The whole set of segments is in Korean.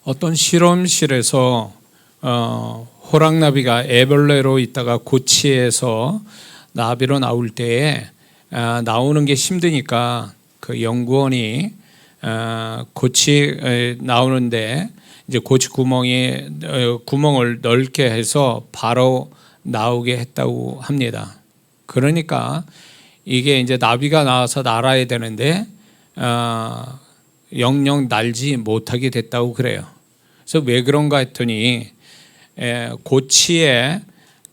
어떤 실험실에서 호랑나비가 애벌레로 있다가 고치에서 나비로 나올 때에 나오는 게 힘드니까 그 연구원이 고치 나오는데 이제 고치 구멍을 넓게 해서 바로 나오게 했다고 합니다. 그러니까 이게 이제 나비가 나와서 날아야 되는데 영영 날지 못하게 됐다고 그래요. 그래서 왜 그런가 했더니 고치에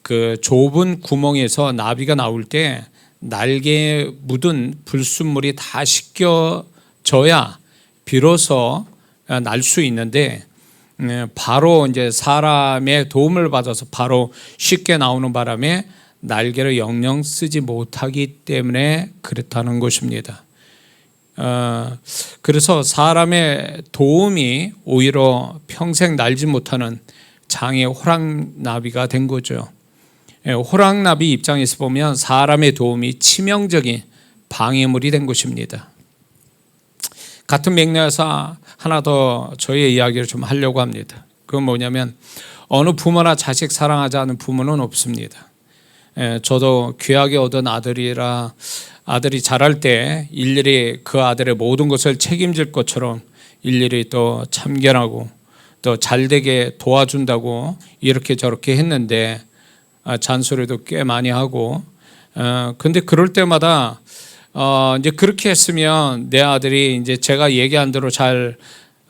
그 좁은 구멍에서 나비가 나올 때 날개에 묻은 불순물이 다 씻겨져야 비로소 날 수 있는데 바로 이제 사람의 도움을 받아서 바로 쉽게 나오는 바람에 날개를 영영 쓰지 못하기 때문에 그렇다는 것입니다. 그래서 사람의 도움이 오히려 평생 날지 못하는 장애 호랑나비가 된 거죠. 호랑나비 입장에서 보면 사람의 도움이 치명적인 방해물이 된 것입니다. 같은 맥락에서 하나 더 저의 이야기를 좀 하려고 합니다. 그건 뭐냐면 어느 부모나 자식 사랑하지 않는 부모는 없습니다. 저도 귀하게 얻은 아들이라 아들이 자랄 때 일일이 그 아들의 모든 것을 책임질 것처럼 일일이 또 참견하고 또 잘되게 도와준다고 이렇게 저렇게 했는데 잔소리도 꽤 많이 하고 근데 그럴 때마다 이제 그렇게 했으면 내 아들이 이제 제가 얘기한 대로 잘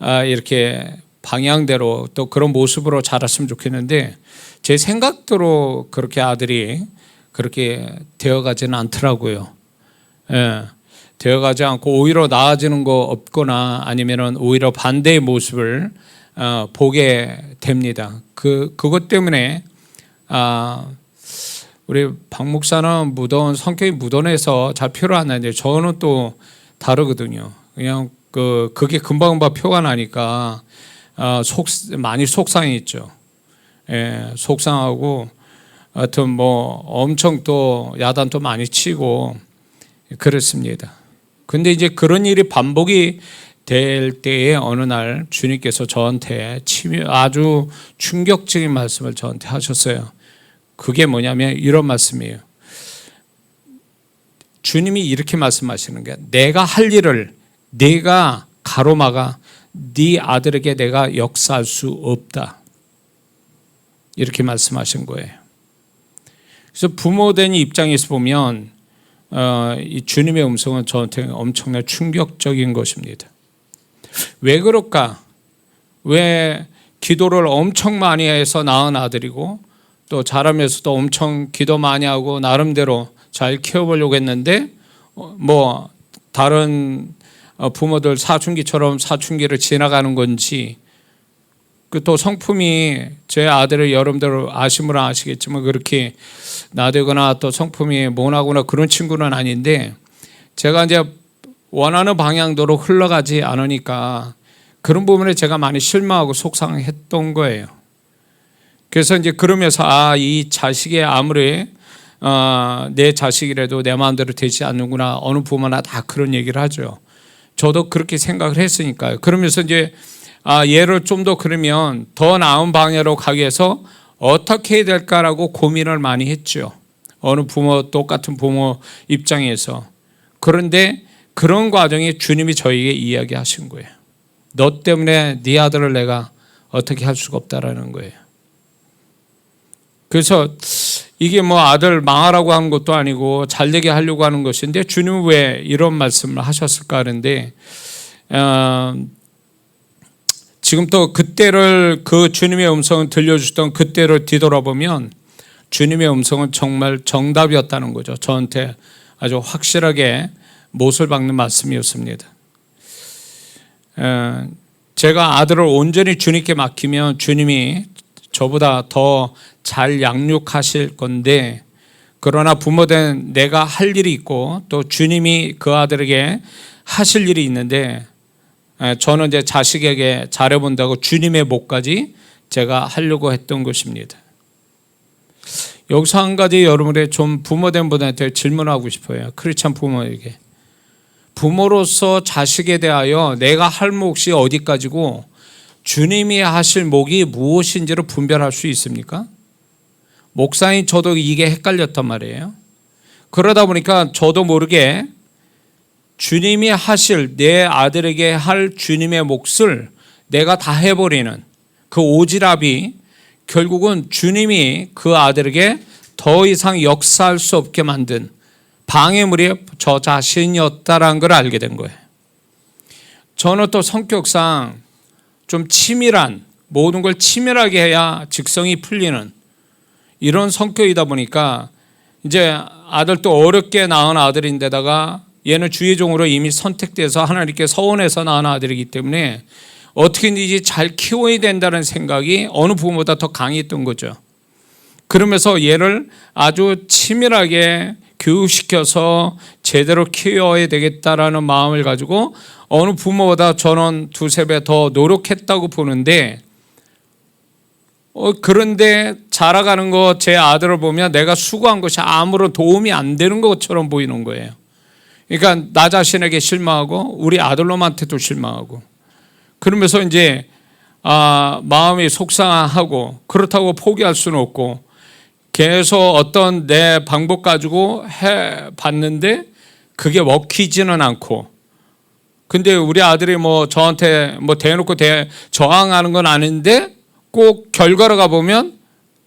이렇게 방향대로 또 그런 모습으로 자랐으면 좋겠는데 제 생각대로 그렇게 아들이 그렇게 되어가지는 않더라고요. 되어가지 않고 오히려 나아지는 거 없거나 아니면은 오히려 반대의 모습을 보게 됩니다. 그것 때문에 우리 박 목사는 성격이 무던해서 잘 표를 안 나는데 저는 또 다르거든요. 그냥 그게 금방금방 표가 나니까 많이 속상했죠. 속상하고 하여튼 뭐 엄청 또 야단도 많이 치고 그렇습니다. 근데 이제 그런 일이 반복이 될 때에 어느 날 주님께서 저한테 아주 충격적인 말씀을 저한테 하셨어요. 그게 뭐냐면 이런 말씀이에요. 주님이 이렇게 말씀하시는 거야. 내가 할 일을 내가 가로막아 네 아들에게 내가 역사할 수 없다. 이렇게 말씀하신 거예요. 그래서 부모된 입장에서 보면 이 주님의 음성은 저한테 엄청나게 충격적인 것입니다. 왜 그럴까? 왜 기도를 엄청 많이 해서 낳은 아들이고 또 자라면서도 엄청 기도 많이 하고 나름대로 잘 키워보려고 했는데 뭐 다른 부모들 사춘기처럼 사춘기를 지나가는 건지 또 성품이 제 아들을 여러분들 아시면 아시겠지만 그렇게 나대거나 또 성품이 모나거나 그런 친구는 아닌데 제가 이제 원하는 방향대로 흘러가지 않으니까 그런 부분에 제가 많이 실망하고 속상했던 거예요. 그래서 이제 그러면서 이 자식이 아무리 내 자식이라도 내 마음대로 되지 않는구나. 어느 부모나 다 그런 얘기를 하죠. 저도 그렇게 생각을 했으니까요. 그러면서 이제 얘를 좀 더 그러면 더 나은 방향으로 가기 위해서 어떻게 해야 될까라고 고민을 많이 했죠. 어느 부모 똑같은 부모 입장에서. 그런데 그런 과정에 주님이 저에게 이야기하신 거예요. 너 때문에 네 아들을 내가 어떻게 할 수가 없다라는 거예요. 그래서 이게 뭐 아들 망하라고 하는 것도 아니고 잘되게 하려고 하는 것인데 주님은 왜 이런 말씀을 하셨을까 하는데 지금 또 그때를 그 주님의 음성을 들려주시던 그때를 뒤돌아보면 주님의 음성은 정말 정답이었다는 거죠. 저한테 아주 확실하게 못을 박는 말씀이었습니다. 제가 아들을 온전히 주님께 맡기면 주님이 저보다 더 잘 양육하실 건데 그러나 부모된 내가 할 일이 있고 또 주님이 그 아들에게 하실 일이 있는데 저는 이제 자식에게 잘해본다고 주님의 몫까지 제가 하려고 했던 것입니다. 여기서 한 가지 여러분의 좀 부모된 분한테 질문하고 싶어요. 크리스찬 부모에게. 부모로서 자식에 대하여 내가 할 몫이 어디까지고 주님이 하실 목이 무엇인지를 분별할 수 있습니까? 목사인 저도 이게 헷갈렸단 말이에요. 그러다 보니까 저도 모르게 주님이 하실 내 아들에게 할 주님의 몫을 내가 다 해버리는 그 오지랖이 결국은 주님이 그 아들에게 더 이상 역사할 수 없게 만든 방해물이 저 자신이었다라는 걸 알게 된 거예요. 저는 또 성격상 좀 치밀한, 모든 걸 치밀하게 해야 직성이 풀리는 이런 성격이다 보니까 이제 아들도 어렵게 낳은 아들인데다가 얘는 주의 종으로 이미 선택돼서 하나님께 서원해서 낳은 아들이기 때문에 어떻게든지 잘 키워야 된다는 생각이 어느 부모보다 더 강했던 거죠. 그러면서 얘를 아주 치밀하게 교육시켜서 제대로 키워야 되겠다라는 마음을 가지고 어느 부모보다 저는 두세 배 더 노력했다고 보는데 그런데 자라가는 거 제 아들을 보면 내가 수고한 것이 아무런 도움이 안 되는 것처럼 보이는 거예요. 그러니까 나 자신에게 실망하고 우리 아들놈한테도 실망하고 그러면서 이제 마음이 속상하고 그렇다고 포기할 수는 없고 계속 어떤 내 방법 가지고 해봤는데 그게 먹히지는 않고 근데 우리 아들이 뭐 저한테 뭐 대놓고 저항하는 건 아닌데 꼭 결과로 가보면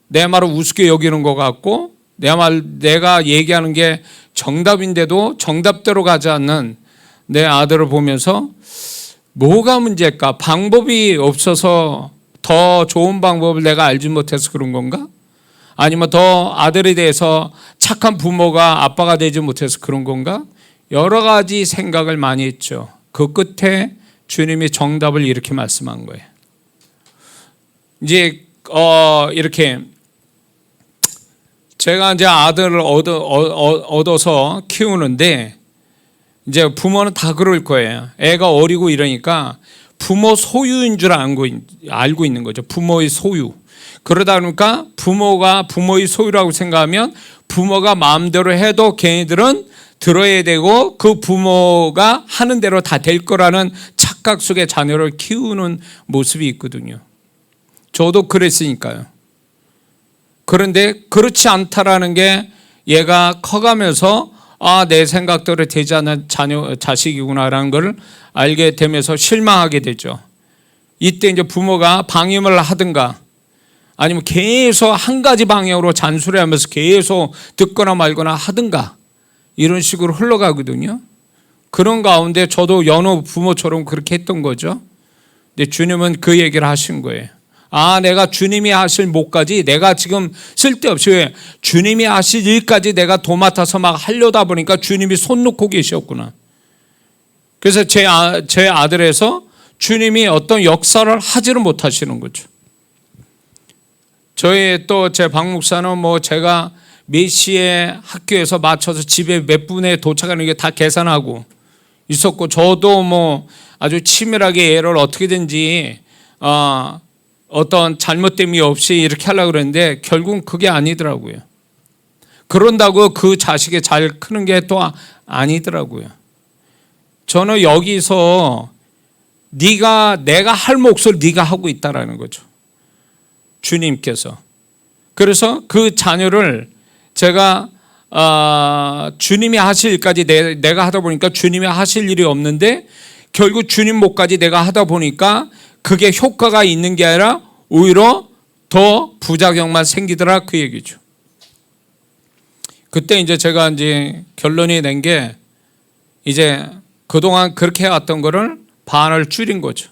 내 말을 우습게 여기는 것 같고 내가 얘기하는 게 정답인데도 정답대로 가지 않는 내 아들을 보면서 뭐가 문제일까? 방법이 없어서 더 좋은 방법을 내가 알지 못해서 그런 건가? 아니면 더 아들에 대해서 착한 부모가 아빠가 되지 못해서 그런 건가? 여러 가지 생각을 많이 했죠. 그 끝에 주님이 정답을 이렇게 말씀한 거예요. 이제 이렇게 제가 이제 아들을 얻어서 키우는데 이제 부모는 다 그럴 거예요. 애가 어리고 이러니까 부모 소유인 줄 알고 있는 거죠. 부모의 소유. 그러다 보니까 부모가 부모의 소유라고 생각하면 부모가 마음대로 해도 걔네들은 들어야 되고 그 부모가 하는 대로 다 될 거라는 착각 속에 자녀를 키우는 모습이 있거든요. 저도 그랬으니까요. 그런데 그렇지 않다라는 게 얘가 커가면서 내 생각대로 되지 않는 자식이구나라는 걸 알게 되면서 실망하게 되죠. 이때 이제 부모가 방임을 하든가 아니면 계속 한 가지 방향으로 잔소리하면서 계속 듣거나 말거나 하든가 이런 식으로 흘러가거든요. 그런 가운데 저도 여느 부모처럼 그렇게 했던 거죠. 근데 주님은 그 얘기를 하신 거예요. 내가 주님이 하실 목까지 내가 지금 쓸데없이 왜 주님이 하실 일까지 내가 도맡아서 막 하려다 보니까 주님이 손 놓고 계셨구나. 그래서 제 아들에서 주님이 어떤 역사를 하지를 못하시는 거죠. 저희 또 제 박 목사는 뭐 제가 몇 시에 학교에서 맞춰서 집에 몇 분에 도착하는 게 다 계산하고 있었고 저도 뭐 아주 치밀하게 얘를 어떻게든지 어떤 잘못됨이 없이 이렇게 하려고 그랬는데 결국은 그게 아니더라고요. 그런다고 그 자식이 잘 크는 게 또 아니더라고요. 저는 여기서 내가 할 몫을 네가 하고 있다라는 거죠. 주님께서. 그래서 그 자녀를 제가 주님이 하실 일까지 내가 하다 보니까 주님이 하실 일이 없는데 결국 주님 몫까지 내가 하다 보니까 그게 효과가 있는 게 아니라 오히려 더 부작용만 생기더라 그 얘기죠. 그때 이제 제가 이제 결론이 낸 게 이제 그동안 그렇게 해왔던 거를 반을 줄인 거죠.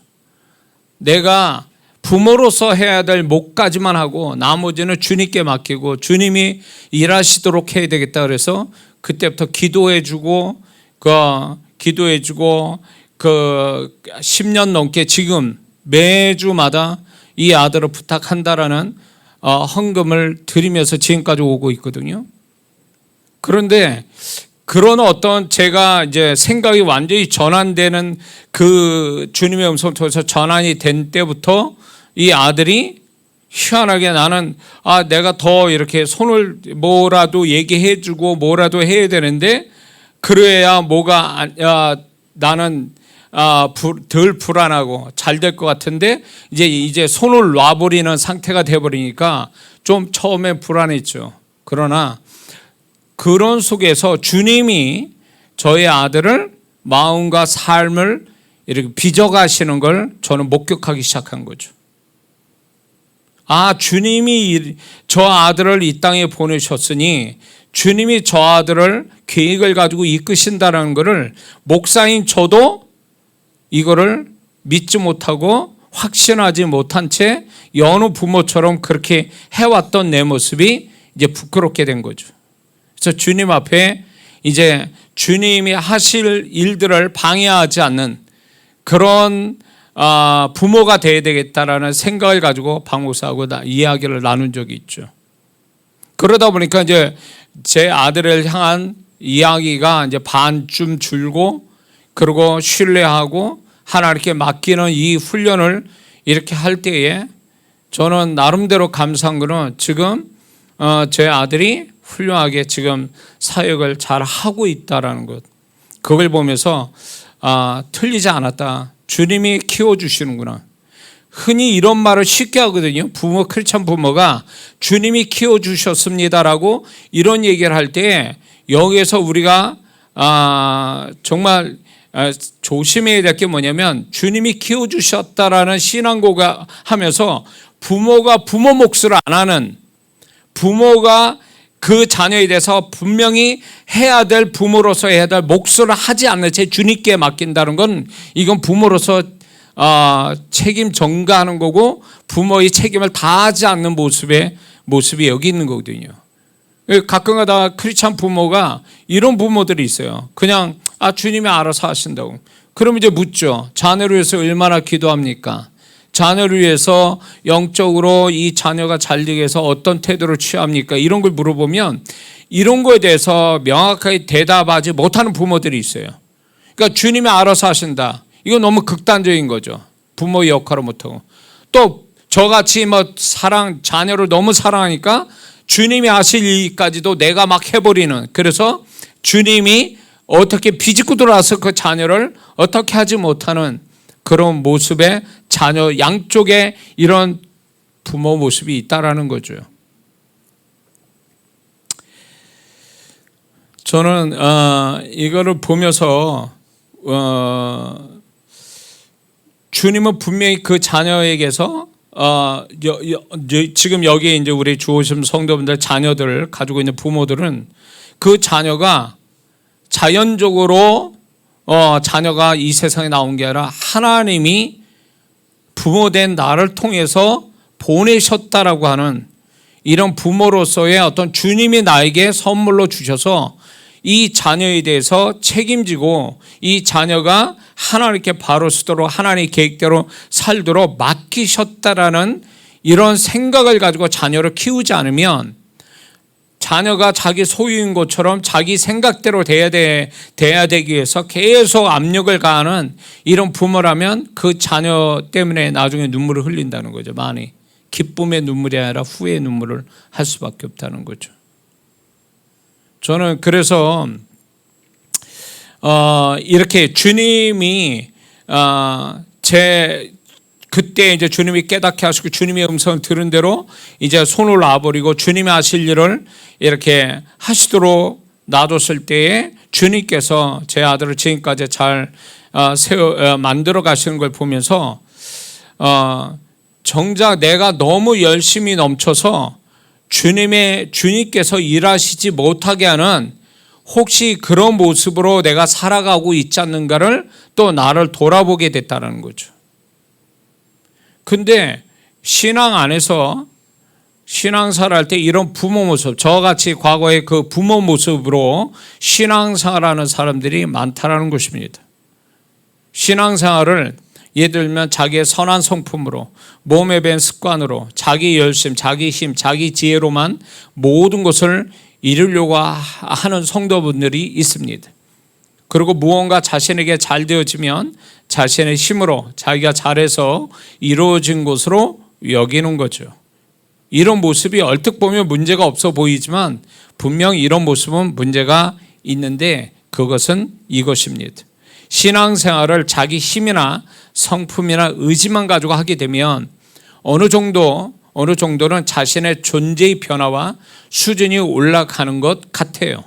내가 부모로서 해야 될 몫까지만 하고 나머지는 주님께 맡기고 주님이 일하시도록 해야 되겠다 그래서 그때부터 기도해주고 그 10년 넘게 지금 매주마다 이 아들을 부탁한다라는 헌금을 드리면서 지금까지 오고 있거든요. 그런데 그런 어떤 제가 이제 생각이 완전히 전환되는 그 주님의 음성을 통해서 전환이 된 때부터 이 아들이 희한하게 나는 내가 더 이렇게 손을 뭐라도 얘기해주고 뭐라도 해야 되는데 그래야 나는 덜 불안하고 잘 될 것 같은데 이제 손을 놔버리는 상태가 돼버리니까 좀 처음에 불안했죠. 그러나 그런 속에서 주님이 저의 아들을 마음과 삶을 이렇게 빚어가시는 걸 저는 목격하기 시작한 거죠. 주님이 저 아들을 이 땅에 보내셨으니 주님이 저 아들을 계획을 가지고 이끄신다는 것을 목사인 저도 이거를 믿지 못하고 확신하지 못한 채 여느 부모처럼 그렇게 해왔던 내 모습이 이제 부끄럽게 된 거죠. 그래서 주님 앞에 이제 주님이 하실 일들을 방해하지 않는 그런 부모가 돼야 되겠다라는 생각을 가지고 박 목사하고 이야기를 나눈 적이 있죠. 그러다 보니까 이제 제 아들을 향한 이야기가 이제 반쯤 줄고, 그리고 신뢰하고 하나님께 맡기는 이 훈련을 이렇게 할 때에 저는 나름대로 감사한 거는 지금 제 아들이 훌륭하게 지금 사역을 잘 하고 있다라는 것, 그걸 보면서 틀리지 않았다. 주님이 키워주시는구나. 흔히 이런 말을 쉽게 하거든요. 크리스찬 부모가 주님이 키워주셨습니다라고 이런 얘기를 할 때 여기에서 우리가 정말 조심해야 될 게 뭐냐면, 주님이 키워주셨다라는 신앙고가 하면서 부모가 부모 몫을 안 하는, 부모가 그 자녀에 대해서 분명히 해야 될, 부모로서 해야 될 몫을 하지 않는 채 주님께 맡긴다는 건, 이건 부모로서 책임 전가하는 거고 부모의 책임을 다하지 않는 모습이 여기 있는 거거든요. 가끔가다 크리스찬 부모가 이런 부모들이 있어요. 그냥 주님이 알아서 하신다고. 그럼 이제 묻죠. 자녀를 위해서 얼마나 기도합니까? 자녀를 위해서 영적으로 이 자녀가 잘 되게 해서 어떤 태도를 취합니까? 이런 걸 물어보면 이런 거에 대해서 명확하게 대답하지 못하는 부모들이 있어요. 그러니까 주님이 알아서 하신다. 이거 너무 극단적인 거죠. 부모의 역할을 못하고. 또 저같이 자녀를 너무 사랑하니까 주님이 하실 일까지도 내가 막 해버리는, 그래서 주님이 어떻게 비집고 들어와서 그 자녀를 어떻게 하지 못하는 그런 모습의 자녀, 양쪽에 이런 부모 모습이 있다라는 거죠. 저는 이거를 보면서 주님은 분명히 그 자녀에게서 지금 여기에 이제 우리 주오심 성도분들 자녀들을 가지고 있는 부모들은 그 자녀가 자연적으로 자녀가 이 세상에 나온 게 아니라 하나님이 부모된 나를 통해서 보내셨다라고 하는 이런 부모로서의 어떤 주님이 나에게 선물로 주셔서 이 자녀에 대해서 책임지고 이 자녀가 하나님께 바로 서도록 하나님의 계획대로 살도록 맡기셨다라는 이런 생각을 가지고 자녀를 키우지 않으면, 자녀가 자기 소유인 것처럼 자기 생각대로 돼야 되기 위해서 계속 압력을 가하는 이런 부모라면 그 자녀 때문에 나중에 눈물을 흘린다는 거죠. 많이 기쁨의 눈물이 아니라 후회의 눈물을 할 수밖에 없다는 거죠. 저는 그래서 이렇게 주님이 그때 이제 주님이 깨닫게 하시고 주님의 음성을 들은 대로 이제 손을 놔버리고 주님이 하실 일을 이렇게 하시도록 놔뒀을 때에 주님께서 제 아들을 지금까지 잘 만들어 가시는 걸 보면서 정작 내가 너무 열심히 넘쳐서 주님께서 일하시지 못하게 하는, 혹시 그런 모습으로 내가 살아가고 있지 않는가를 또 나를 돌아보게 됐다는 거죠. 근데 신앙 안에서 신앙생활 할 때 이런 부모 모습, 저같이 과거의 그 부모 모습으로 신앙생활하는 사람들이 많다라는 것입니다. 신앙생활을 예를 들면 자기의 선한 성품으로, 몸에 밴 습관으로, 자기 열심, 자기 힘, 자기 지혜로만 모든 것을 이루려고 하는 성도분들이 있습니다. 그리고 무언가 자신에게 잘 되어지면 자신의 힘으로 자기가 잘해서 이루어진 것으로 여기는 거죠. 이런 모습이 얼핏 보면 문제가 없어 보이지만 분명 이런 모습은 문제가 있는데, 그것은 이것입니다. 신앙생활을 자기 힘이나 성품이나 의지만 가지고 하게 되면 어느 정도는 자신의 존재의 변화와 수준이 올라가는 것 같아요.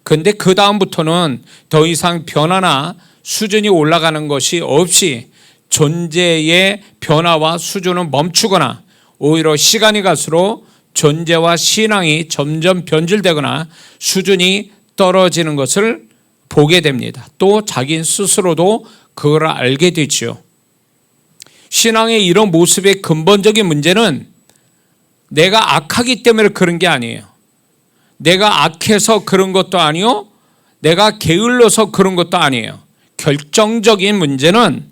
그런데 그 다음부터는 더 이상 변화나 수준이 올라가는 것이 없이 존재의 변화와 수준은 멈추거나 오히려 시간이 갈수록 존재와 신앙이 점점 변질되거나 수준이 떨어지는 것을 보게 됩니다. 또 자기 스스로도 그걸 알게 되죠. 신앙의 이런 모습의 근본적인 문제는 내가 악하기 때문에 그런 게 아니에요. 내가 악해서 그런 것도 아니요, 내가 게을러서 그런 것도 아니에요. 결정적인 문제는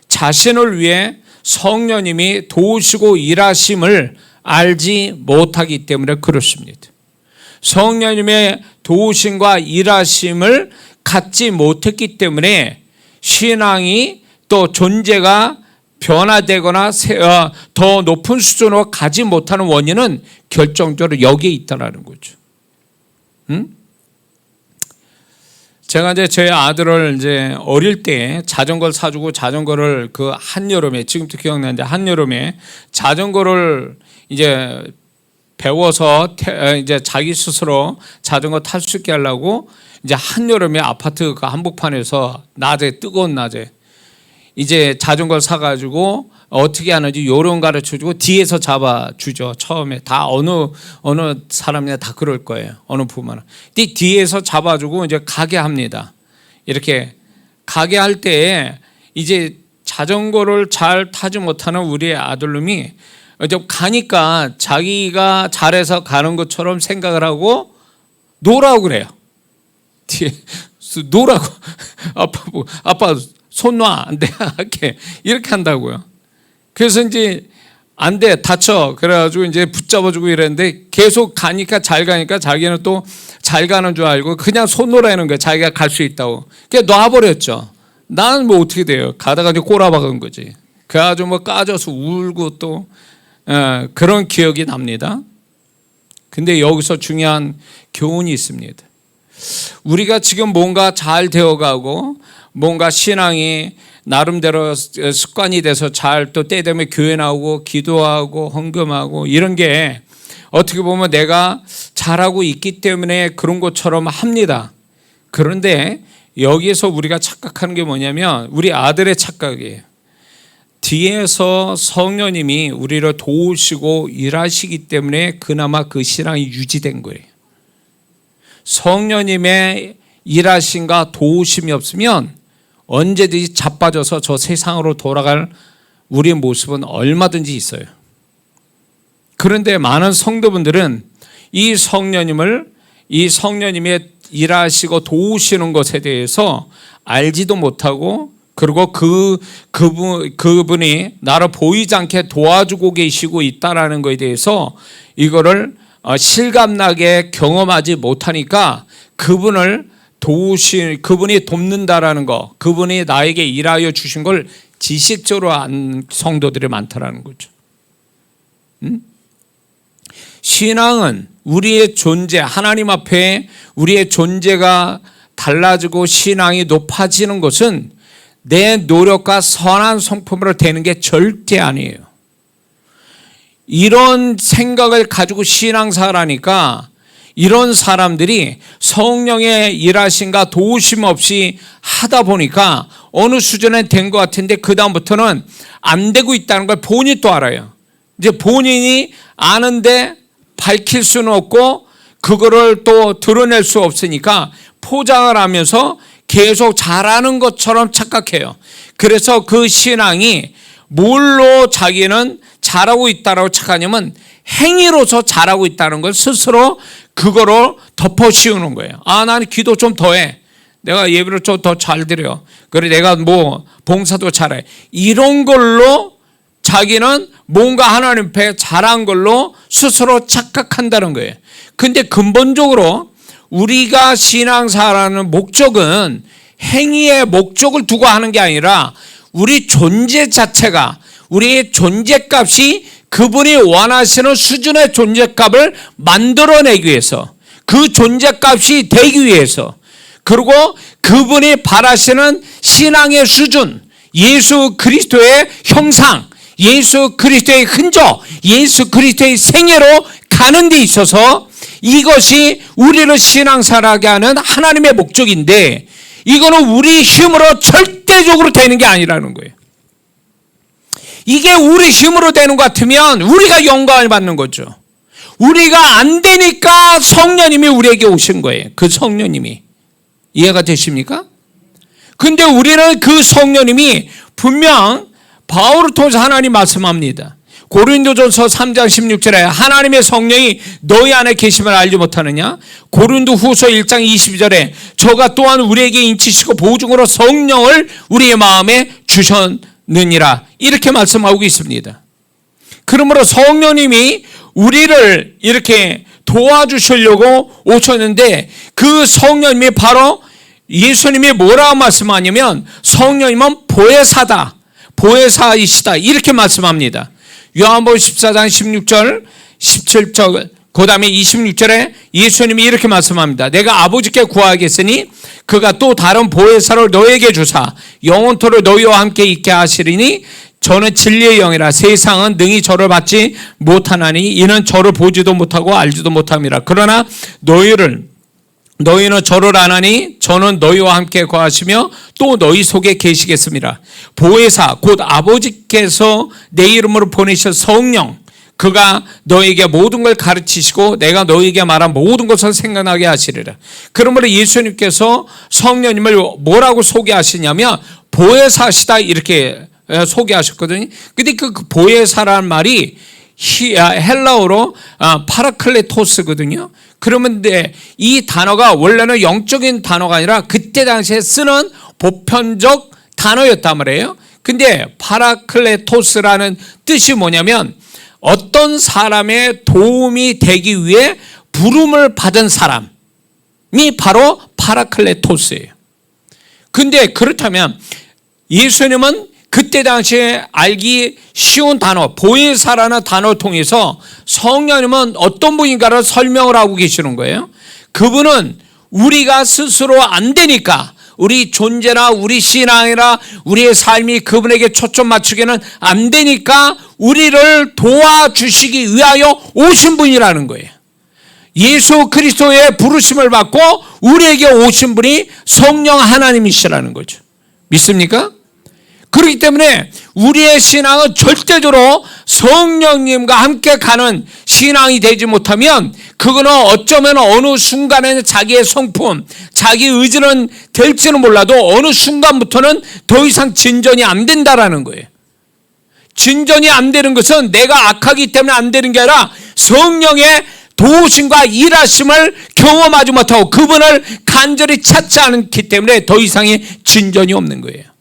자신을 위해 성령님이 도우시고 일하심을 알지 못하기 때문에 그렇습니다. 성령님의 도우심과 일하심을 갖지 못했기 때문에 신앙이 또 존재가 변화되거나 더 높은 수준으로 가지 못하는 원인은 결정적으로 여기에 있다는 거죠. 제가 이제 저희 아들을 이제 어릴 때 자전거를 사주고 자전거를 그 한여름에, 지금도 기억나는데 한여름에 자전거를 이제 배워서 이제 자기 스스로 자전거 탈 수 있게 하려고 이제 한여름에 아파트 그 한복판에서 낮에, 뜨거운 낮에 이제 자전거를 사가지고 어떻게 하는지 요령 가르쳐주고 뒤에서 잡아주죠. 처음에 다 어느 사람이나 다 그럴 거예요. 어느 부모는. 뒤에서 잡아주고 이제 가게 합니다. 이렇게 가게 할 때 이제 자전거를 잘 타지 못하는 우리 아들놈이 이제 가니까 자기가 잘해서 가는 것처럼 생각을 하고 노라고 그래요. 뒤에 노라고. 아빠 손 놔. 안 돼. 이렇게 한다고요. 그래서 이제 안 돼. 다쳐. 그래가지고 이제 붙잡아주고 이랬는데 계속 가니까 잘 가니까 자기는 또 잘 가는 줄 알고 그냥 손 놓으라는 거예요. 자기가 갈 수 있다고. 그냥 놔버렸죠. 나는 뭐 어떻게 돼요. 가다가 이제 꼬라박은 거지. 그래가지고 뭐 까져서 울고 또 그런 기억이 납니다. 근데 여기서 중요한 교훈이 있습니다. 우리가 지금 뭔가 잘 되어가고 뭔가 신앙이 나름대로 습관이 돼서 잘 또 때 되면 교회 나오고 기도하고 헌금하고 이런 게 어떻게 보면 내가 잘하고 있기 때문에 그런 것처럼 합니다. 그런데 여기에서 우리가 착각하는 게 뭐냐면 우리 아들의 착각이에요. 뒤에서 성령님이 우리를 도우시고 일하시기 때문에 그나마 그 신앙이 유지된 거예요. 성령님의 일하심과 도우심이 없으면 언제든지 자빠져서 저 세상으로 돌아갈 우리의 모습은 얼마든지 있어요. 그런데 많은 성도분들은 이 성령님의 일하시고 도우시는 것에 대해서 알지도 못하고 그리고 그분이 나를 보이지 않게 도와주고 계시고 있다라는 것에 대해서 이거를 실감나게 경험하지 못하니까 그분이 돕는다라는 거, 그분이 나에게 일하여 주신 걸 지식적으로 안 성도들이 많다라는 거죠. 신앙은 우리의 존재, 하나님 앞에 우리의 존재가 달라지고 신앙이 높아지는 것은 내 노력과 선한 성품으로 되는 게 절대 아니에요. 이런 생각을 가지고 신앙생활하니까 이런 사람들이 성령의 일하심과 도우심 없이 하다 보니까 어느 수준에 된 것 같은데 그 다음부터는 안 되고 있다는 걸 본인이 또 알아요. 이제 본인이 아는데 밝힐 수는 없고 그거를 또 드러낼 수 없으니까 포장을 하면서 계속 잘하는 것처럼 착각해요. 그래서 그 신앙이 뭘로 자기는 잘하고 있다고 착각하냐면 행위로서 잘하고 있다는 걸 스스로 그거로 덮어씌우는 거예요. 아, 나는 기도 좀 더 해. 내가 예배를 좀 더 잘 드려. 그래, 내가 뭐 봉사도 잘해. 이런 걸로 자기는 뭔가 하나님 앞에 잘한 걸로 스스로 착각한다는 거예요. 근데 근본적으로 우리가 신앙사라는 목적은 행위의 목적을 두고 하는 게 아니라 우리 존재 자체가, 우리의 존재값이 그분이 원하시는 수준의 존재값을 만들어내기 위해서, 그 존재값이 되기 위해서, 그리고 그분이 바라시는 신앙의 수준, 예수 그리스도의 형상, 예수 그리스도의 흔적, 예수 그리스도의 생애로 가는 데 있어서 이것이 우리를 신앙생활하게 하는 하나님의 목적인데, 이거는 우리 힘으로 절대적으로 되는 게 아니라는 거예요. 이게 우리 힘으로 되는 것 같으면 우리가 영광을 받는 거죠. 우리가 안 되니까 성령님이 우리에게 오신 거예요. 그 성령님이. 이해가 되십니까? 근데 우리는 그 성령님이 분명 바울을 통해서 하나님 말씀합니다. 고린도전서 3장 16절에 하나님의 성령이 너희 안에 계심을 알지 못하느냐? 고린도후서 1장 22절에 저가 또한 우리에게 인치시고 보증으로 성령을 우리의 마음에 주셨느니라, 이렇게 말씀하고 있습니다. 그러므로 성령님이 우리를 이렇게 도와주시려고 오셨는데, 그 성령님이 바로 예수님이 뭐라고 말씀하냐면 성령님은 보혜사다, 보혜사이시다, 이렇게 말씀합니다. 요한복음 14장 16절 17절 그 다음에 26절에 예수님이 이렇게 말씀합니다. 내가 아버지께 구하겠으니 그가 또 다른 보혜사를 너에게 주사 영원토록 너희와 함께 있게 하시리니 저는 진리의 영이라 세상은 능히 저를 받지 못하나니 이는 저를 보지도 못하고 알지도 못함이라. 그러나 너희는 저를 아나니 저는 너희와 함께 거하시며 또 너희 속에 계시겠습니다. 보혜사 곧 아버지께서 내 이름으로 보내실 성령, 그가 너에게 모든 걸 가르치시고 내가 너에게 말한 모든 것을 생각나게 하시리라. 그러므로 예수님께서 성령님을 뭐라고 소개하시냐면 보혜사시다, 이렇게 소개하셨거든요. 근데 그 보혜사라는 말이 헬라어로 파라클레토스거든요. 그러면 이 단어가 원래는 영적인 단어가 아니라 그때 당시에 쓰는 보편적 단어였단 말이에요. 근데 파라클레토스라는 뜻이 뭐냐면 어떤 사람의 도움이 되기 위해 부름을 받은 사람이 바로 파라클레토스예요. 근데 그렇다면 예수님은 그때 당시에 알기 쉬운 단어, 보혜사라는 단어를 통해서 성령님은 어떤 분인가를 설명을 하고 계시는 거예요. 그분은 우리가 스스로 안 되니까, 우리 존재나 우리 신앙이나 우리의 삶이 그분에게 초점 맞추기는 안 되니까 우리를 도와주시기 위하여 오신 분이라는 거예요. 예수 그리스도의 부르심을 받고 우리에게 오신 분이 성령 하나님이시라는 거죠. 믿습니까? 그렇기 때문에 우리의 신앙은 절대적으로 성령님과 함께 가는 신앙이 되지 못하면 그거는 어쩌면 어느 순간에는 자기의 성품, 자기 의지는 될지는 몰라도 어느 순간부터는 더 이상 진전이 안 된다라는 거예요. 진전이 안 되는 것은 내가 악하기 때문에 안 되는 게 아니라 성령의 도우심과 일하심을 경험하지 못하고 그분을 간절히 찾지 않기 때문에 더 이상의 진전이 없는 거예요.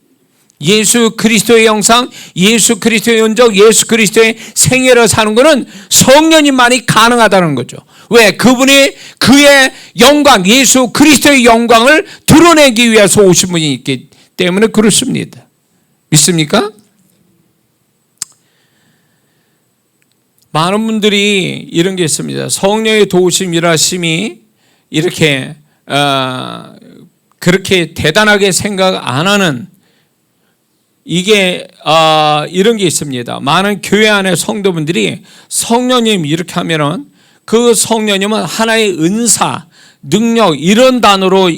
예수 그리스도의 형상, 예수 그리스도의 흔적, 예수 그리스도의 생애를 사는 것은 성령님만이 가능하다는 거죠. 왜? 그분이 그의 영광, 예수 그리스도의 영광을 드러내기 위해서 오신 분이 있기 때문에 그렇습니다. 믿습니까? 많은 분들이 이런 게 있습니다. 성령의 도우심, 일하심이 이렇게 그렇게 대단하게 생각 안 하는, 이게 이런 게 있습니다. 많은 교회 안에 성도분들이 성령님 이렇게 하면은 그 성령님은 하나의 은사, 능력 이런 단어로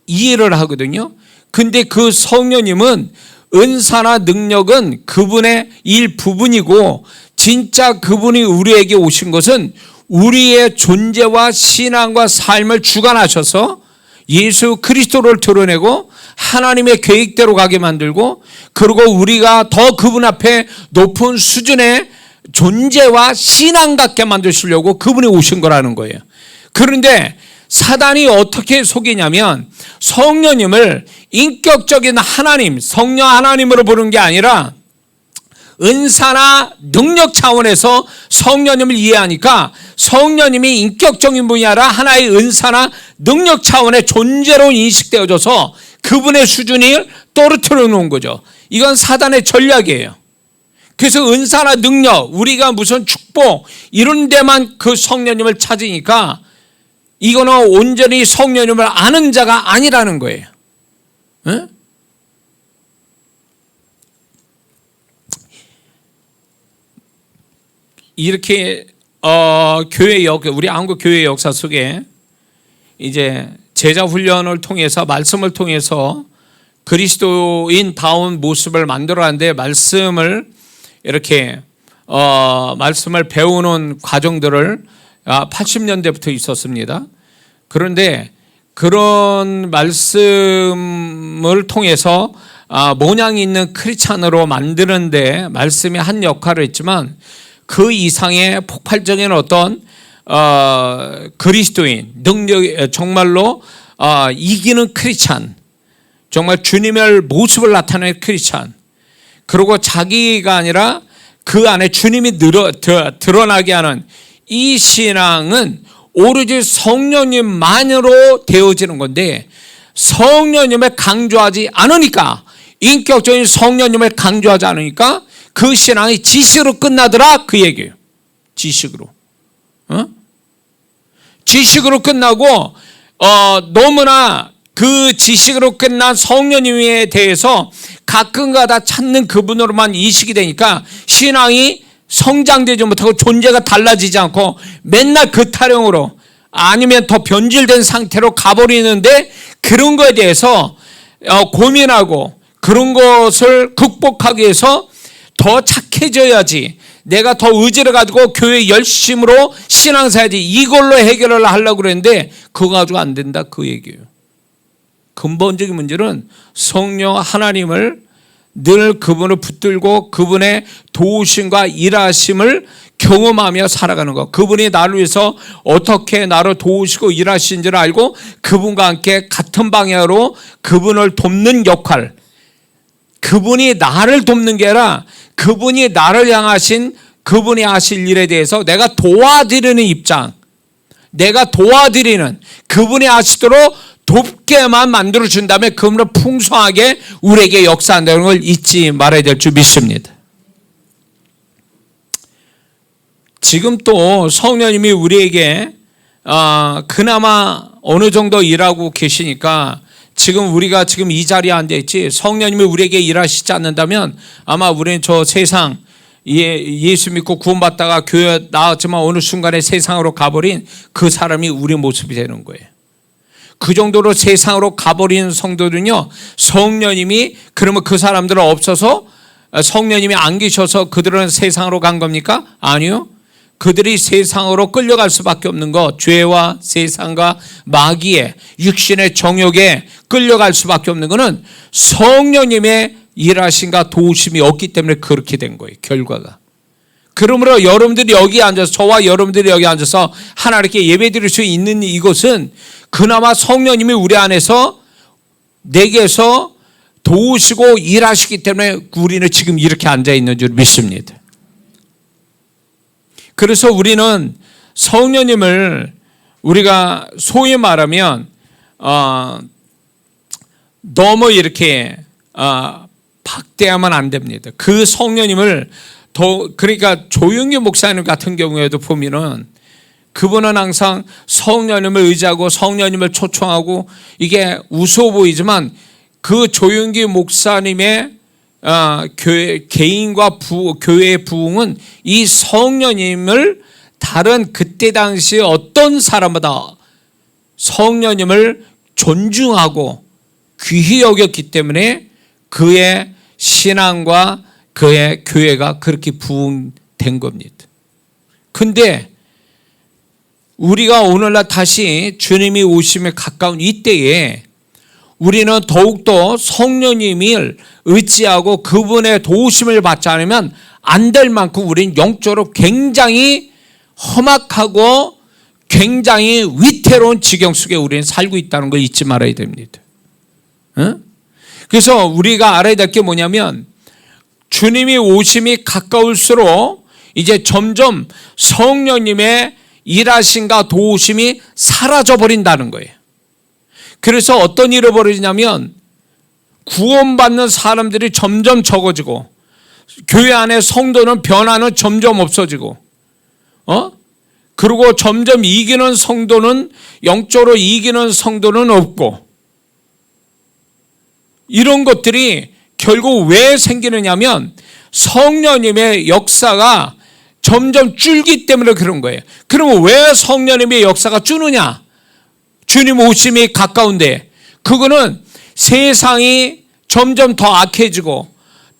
이해를 하거든요. 근데 그 성령님은 은사나 능력은 그분의 일부분이고 진짜 그분이 우리에게 오신 것은 우리의 존재와 신앙과 삶을 주관하셔서 예수 그리스도를 드러내고 하나님의 계획대로 가게 만들고, 그리고 우리가 더 그분 앞에 높은 수준의 존재와 신앙 갖게 만드시려고 그분이 오신 거라는 거예요. 그런데 사단이 어떻게 속이냐면 성령님을 인격적인 하나님, 성령 하나님으로 보는 게 아니라 은사나 능력 차원에서 성령님을 이해하니까 성령님이 인격적인 분이 아니라 하나의 은사나 능력 차원의 존재로 인식되어져서 그분의 수준을 떨어뜨려 놓은 거죠. 이건 사단의 전략이에요. 그래서 은사나 능력, 우리가 무슨 축복 이런 데만 그 성령님을 찾으니까 이거는 온전히 성령님을 아는 자가 아니라는 거예요. 응? 이렇게 우리 한국 교회 역사 속에 이제 제자 훈련을 통해서 말씀을 통해서 그리스도인다운 모습을 만들어가는데 말씀을 이렇게 말씀을 배우는 과정들을 80년대부터 있었습니다. 그런데 그런 말씀을 통해서 모양 있는 크리스찬으로 만드는데 말씀이 한 역할을 했지만 그 이상의 폭발적인 어떤 그리스도인 능력, 정말로 이기는 크리스찬, 정말 주님의 모습을 나타내는 크리스찬, 그리고 자기가 아니라 그 안에 주님이 드러나게 하는 이 신앙은 오로지 성령님만으로 되어지는 건데, 성령님을 강조하지 않으니까, 인격적인 성령님을 강조하지 않으니까 그 신앙이 지식으로 끝나더라, 그 얘기예요. 지식으로. 지식으로 끝나고 너무나 그 지식으로 끝난 성령님에 대해서 가끔가다 찾는 그분으로만 인식이 되니까 신앙이 성장되지 못하고 존재가 달라지지 않고 맨날 그 타령으로 아니면 더 변질된 상태로 가버리는데, 그런 거에 대해서 고민하고 그런 것을 극복하기 위해서 더 착해져야지, 내가 더 의지를 가지고 교회 열심으로 신앙사야지, 이걸로 해결을 하려고 그랬는데 그거 가지고 안 된다, 그 얘기예요. 근본적인 문제는 성령 하나님을 늘 그분을 붙들고 그분의 도우심과 일하심을 경험하며 살아가는 것, 그분이 나를 위해서 어떻게 나를 도우시고 일하시는지를 알고 그분과 함께 같은 방향으로 그분을 돕는 역할, 그분이 나를 돕는 게 아니라 그분이 나를 향하신 그분이 하실 일에 대해서 내가 도와드리는 입장, 내가 도와드리는, 그분이 하시도록 돕게만 만들어준 다음에 그분을 풍성하게 우리에게 역사한다는 걸 잊지 말아야 될 줄 믿습니다. 지금 또 성령님이 우리에게 그나마 어느 정도 일하고 계시니까 지금 우리가 지금 이 자리에 앉아있지, 성령님이 우리에게 일하시지 않는다면 아마 우리는 저 세상, 예수 믿고 구원받다가 교회 나왔지만 어느 순간에 세상으로 가버린 그 사람이 우리 모습이 되는 거예요. 그 정도로 세상으로 가버린 성도들은요, 성령님이, 그러면 그 사람들은 없어서, 성령님이 안 계셔서 그들은 세상으로 간 겁니까? 아니요. 그들이 세상으로 끌려갈 수밖에 없는 것, 죄와 세상과 마귀의 육신의 정욕에 끌려갈 수밖에 없는 것은 성령님의 일하심과 도우심이 없기 때문에 그렇게 된 거예요, 결과가. 그러므로 여러분들이 여기 앉아서, 저와 여러분들이 여기 앉아서 하나님께 예배드릴 수 있는 이것은 그나마 성령님이 우리 안에서 내게서 도우시고 일하시기 때문에 우리는 지금 이렇게 앉아있는 줄 믿습니다. 그래서 우리는 성령님을 우리가 소위 말하면 너무 이렇게 박대하면 안 됩니다. 그 성령님을 그러니까 조용기 목사님 같은 경우에도 보면은 그분은 항상 성령님을 의지하고 성령님을 초청하고, 이게 우스워 보이지만 그 조용기 목사님의 개인과 교회의 부흥은 이 성령님을 다른 그때 당시 어떤 사람보다 성령님을 존중하고 귀히 여겼기 때문에 그의 신앙과 그의 교회가 그렇게 부흥된 겁니다. 근데 우리가 오늘날 다시 주님이 오심에 가까운 이때에 우리는 더욱더 성령님을 의지하고 그분의 도우심을 받지 않으면 안 될 만큼 우리는 영적으로 굉장히 험악하고 굉장히 위태로운 지경 속에 우리는 살고 있다는 걸 잊지 말아야 됩니다. 그래서 우리가 알아야 될 게 뭐냐면, 주님이 오심이 가까울수록 이제 점점 성령님의 일하심과 도우심이 사라져 버린다는 거예요. 그래서 어떤 일이 벌어지냐면 구원받는 사람들이 점점 적어지고 교회 안에 성도는 변화는 점점 없어지고 그리고 점점 이기는 성도는, 영적으로 이기는 성도는 없고, 이런 것들이 결국 왜 생기느냐면 성령님의 역사가 점점 줄기 때문에 그런 거예요. 그러면 왜 성령님의 역사가 주느냐? 주님 오심이 가까운데, 그거는 세상이 점점 더 악해지고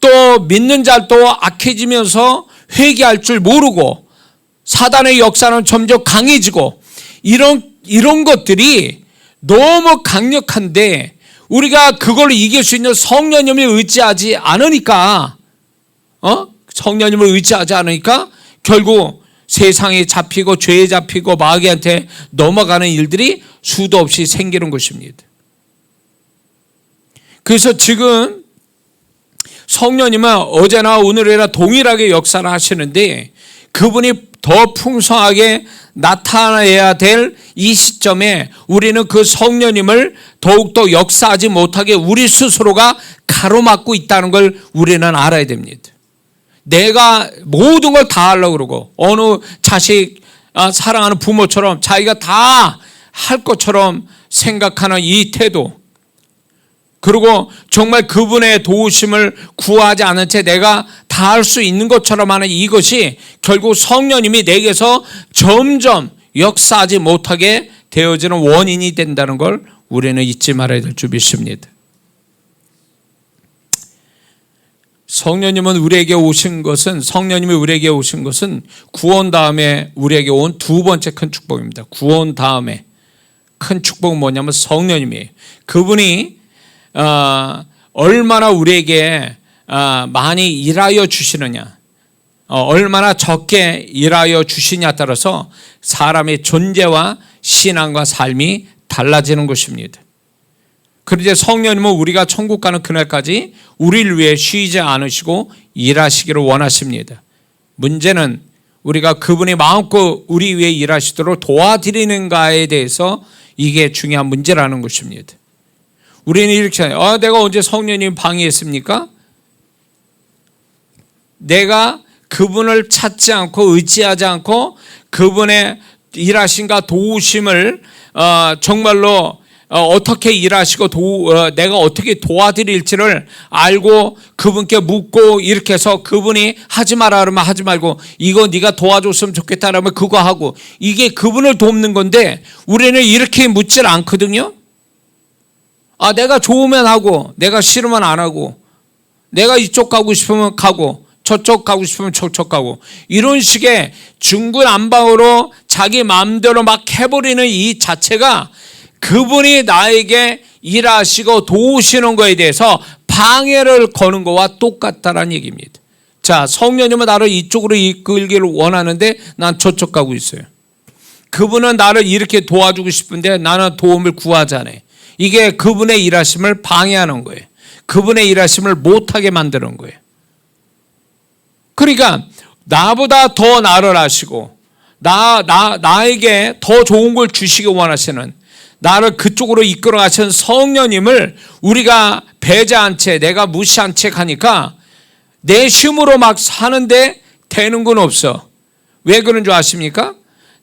또 믿는 자도 악해지면서 회개할 줄 모르고 사단의 역사는 점점 강해지고, 이런 것들이 너무 강력한데 우리가 그걸 이길 수 있는 성령님을 의지하지 않으니까, 성령님을 의지하지 않으니까 결국 세상에 잡히고 죄에 잡히고 마귀한테 넘어가는 일들이 수도 없이 생기는 것입니다. 그래서 지금 성령님은 어제나 오늘이나 동일하게 역사를 하시는데, 그분이 더 풍성하게 나타나야 될 이 시점에 우리는 그 성령님을 더욱더 역사하지 못하게 우리 스스로가 가로막고 있다는 걸 우리는 알아야 됩니다. 내가 모든 걸 다 하려고 그러고, 어느 자식 사랑하는 부모처럼 자기가 다 할 것처럼 생각하는 이 태도, 그리고 정말 그분의 도우심을 구하지 않은 채 내가 다 할 수 있는 것처럼 하는 이것이 결국 성령님이 내게서 점점 역사하지 못하게 되어지는 원인이 된다는 걸 우리는 잊지 말아야 될 줄 믿습니다. 성령님이 우리에게 오신 것은 구원 다음에 우리에게 온 두 번째 큰 축복입니다. 구원 다음에 큰 축복은 뭐냐면 성령님이에요. 그분이 얼마나 우리에게 많이 일하여 주시느냐, 얼마나 적게 일하여 주시냐에 따라서 사람의 존재와 신앙과 삶이 달라지는 것입니다. 그런데 성령님은 우리가 천국 가는 그날까지 우리를 위해 쉬지 않으시고 일하시기를 원하십니다. 문제는 우리가 그분이 마음껏 우리 위해 일하시도록 도와드리는가에 대해서 이게 중요한 문제라는 것입니다. 우리는 이렇게 해요. 내가 언제 성령님 방해했습니까? 내가 그분을 찾지 않고 의지하지 않고 그분의 일하심과 도우심을 정말로 어떻게 일하시고 내가 어떻게 도와드릴지를 알고 그분께 묻고 이렇게 해서 그분이 하지 마라 그러면 하지 말고, 이거 네가 도와줬으면 좋겠다 그러면 그거 하고, 이게 그분을 돕는 건데 우리는 이렇게 묻질 않거든요. 내가 좋으면 하고 내가 싫으면 안 하고, 내가 이쪽 가고 싶으면 가고 저쪽 가고 싶으면 저쪽 가고, 이런 식의 중구난방으로 자기 마음대로 막 해버리는 이 자체가 그분이 나에게 일하시고 도우시는 거에 대해서 방해를 거는 거와 똑같다라는 얘기입니다. 자, 성령님은 나를 이쪽으로 이끌기를 원하는데 난 저쪽 가고 있어요. 그분은 나를 이렇게 도와주고 싶은데 나는 도움을 구하지 않아요. 이게 그분의 일하심을 방해하는 거예요. 그분의 일하심을 못하게 만드는 거예요. 그러니까 나보다 더 나를 아시고 나에게 더 좋은 걸 주시기 원하시는, 나를 그쪽으로 이끌어 가시는 성령님을 우리가 배제한 채, 내가 무시한 채 하니까 내 힘으로 막 사는데 되는 건 없어. 왜 그런 줄 아십니까?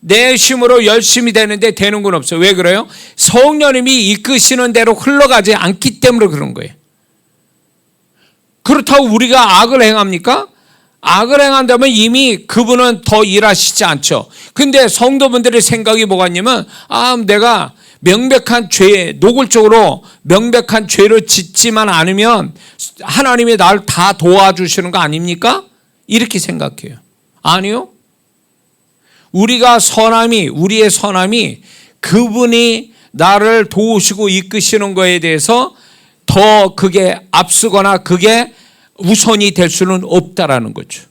내 힘으로 열심히 되는데 되는 건 없어요. 왜 그래요? 성령님이 이끄시는 대로 흘러가지 않기 때문에 그런 거예요. 그렇다고 우리가 악을 행합니까? 악을 행한다면 이미 그분은 더 일하시지 않죠. 근데 성도분들의 생각이 뭐가 있냐면, 내가 명백한 죄, 노골적으로 명백한 죄를 짓지만 않으면 하나님이 나를 다 도와주시는 거 아닙니까? 이렇게 생각해요. 아니요. 우리의 선함이 그분이 나를 도우시고 이끄시는 거에 대해서 더 그게 앞서거나 그게 우선이 될 수는 없다라는 거죠.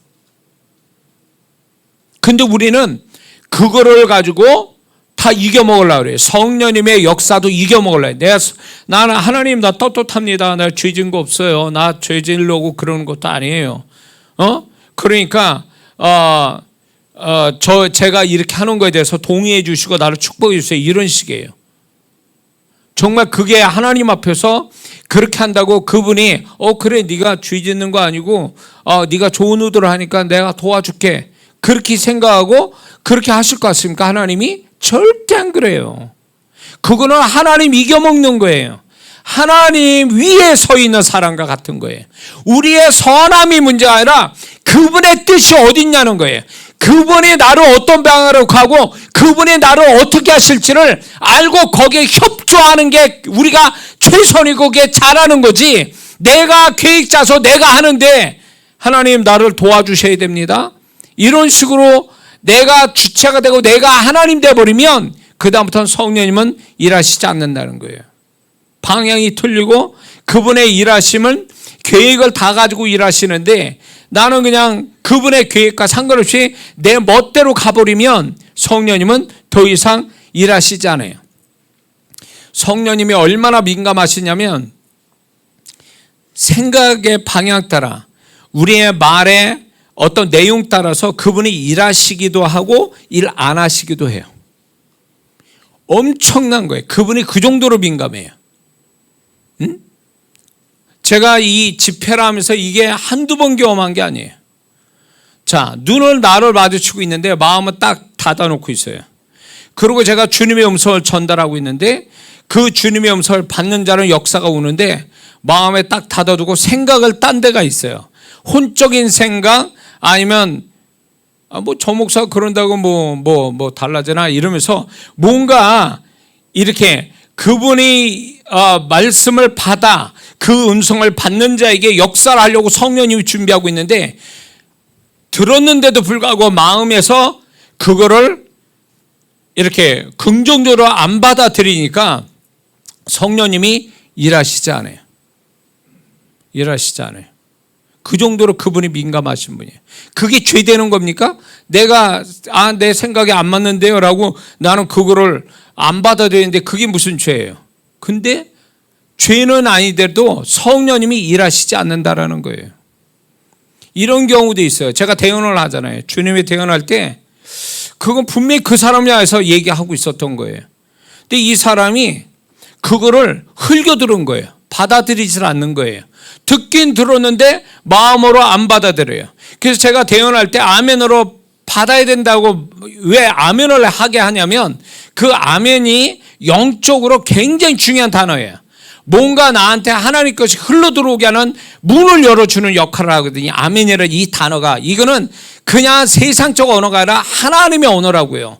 근데 우리는 그거를 가지고 다 이겨먹으려고 그래요. 성령님의 역사도 이겨먹으려고 해요. 나는 하나님 나 떳떳합니다. 나 죄 지은 거 없어요. 나 죄 지으려고 그러는 것도 아니에요. 그러니까 제가 이렇게 하는 거에 대해서 동의해 주시고 나를 축복해 주세요. 이런 식이에요. 정말 그게 하나님 앞에서 그렇게 한다고 그분이 그래 네가 죄 짓는 거 아니고 네가 좋은 의도를 하니까 내가 도와줄게, 그렇게 생각하고 그렇게 하실 것 같습니까? 하나님이? 절대 안 그래요. 그거는 하나님 이겨먹는 거예요. 하나님 위에 서 있는 사람과 같은 거예요. 우리의 선함이 문제가 아니라 그분의 뜻이 어디 있냐는 거예요. 그분이 나를 어떤 방향으로 가고 그분이 나를 어떻게 하실지를 알고 거기에 협조하는 게 우리가 최선이고 그게 잘하는 거지. 내가 계획 짜서 내가 하는데 하나님 나를 도와주셔야 됩니다. 이런 식으로 내가 주체가 되고 내가 하나님 돼버리면 그 다음부터는 성령님은 일하시지 않는다는 거예요. 방향이 틀리고 그분의 일하심은 계획을 다 가지고 일하시는데 나는 그냥 그분의 계획과 상관없이 내 멋대로 가버리면 성령님은 더 이상 일하시지 않아요. 성령님이 얼마나 민감하시냐면 생각의 방향 따라 우리의 말의 어떤 내용 따라서 그분이 일하시기도 하고 일 안 하시기도 해요. 엄청난 거예요. 그분이 그 정도로 민감해요. 응? 제가 이 집회를 하면서 이게 한두 번 경험한 게 아니에요. 자, 눈을 나를 마주치고 있는데 마음은 딱 닫아놓고 있어요. 그리고 제가 주님의 음성을 전달하고 있는데 그 주님의 음성을 받는 자는 역사가 오는데 마음에 딱 닫아두고 생각을 딴 데가 있어요. 혼적인 생각 아니면 뭐 저 목사가 그런다고 뭐 달라지나 이러면서 뭔가 이렇게 그분이 말씀을 받아 그 음성을 받는 자에게 역사를 하려고 성령님이 준비하고 있는데 들었는데도 불구하고 마음에서 그거를 이렇게 긍정적으로 안 받아들이니까 성령님이 일하시지 않아요. 일하시지 않아요. 그 정도로 그분이 민감하신 분이에요. 그게 죄 되는 겁니까? 내가 내 생각이 안 맞는데요 라고 나는 그거를 안 받아들이는데 그게 무슨 죄예요? 근데 죄는 아니더라도 성령님이 일하시지 않는다라는 거예요. 이런 경우도 있어요. 제가 대언을 하잖아요. 주님이 대언할 때 그건 분명히 그 사람이 와서 얘기하고 있었던 거예요. 근데 이 사람이 그거를 흘겨들은 거예요. 받아들이질 않는 거예요. 듣긴 들었는데 마음으로 안 받아들여요. 그래서 제가 대언할 때 아멘으로 받아야 된다고 왜 아멘을 하게 하냐면 그 아멘이 영적으로 굉장히 중요한 단어예요. 뭔가 나한테 하나님 것이 흘러들어오게 하는 문을 열어주는 역할을 하거든요. 아멘이라는 이 단어가 이거는 그냥 세상적 언어가 아니라 하나님의 언어라고요.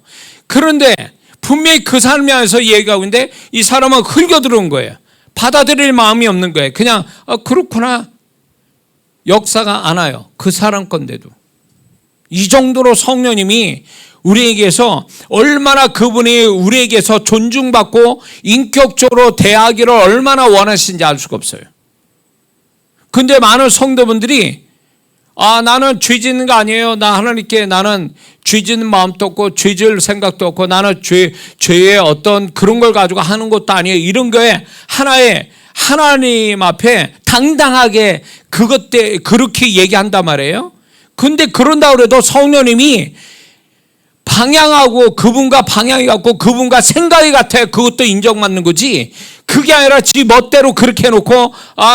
그런데 분명히 그 사람이 안에서 얘기하고 있는데 이 사람은 흘겨들어온 거예요. 받아들일 마음이 없는 거예요. 그냥 그렇구나. 역사가 안 와요. 그 사람 건데도. 이 정도로 성령님이 우리에게서 얼마나 그분이 우리에게서 존중받고 인격적으로 대하기를 얼마나 원하시는지 알 수가 없어요. 근데 많은 성도분들이 나는 죄 짓는 거 아니에요. 나 하나님께 나는 죄 짓는 마음도 없고 죄 지을 생각도 없고 나는 죄의 어떤 그런 걸 가지고 하는 것도 아니에요. 이런 거에 하나의 하나님 앞에 당당하게 그렇게 얘기한단 말이에요. 근데 그런다 그래도 성령님이 방향하고 그분과 방향이 같고 그분과 생각이 같아야 그것도 인정받는 거지. 그게 아니라 지 멋대로 그렇게 해놓고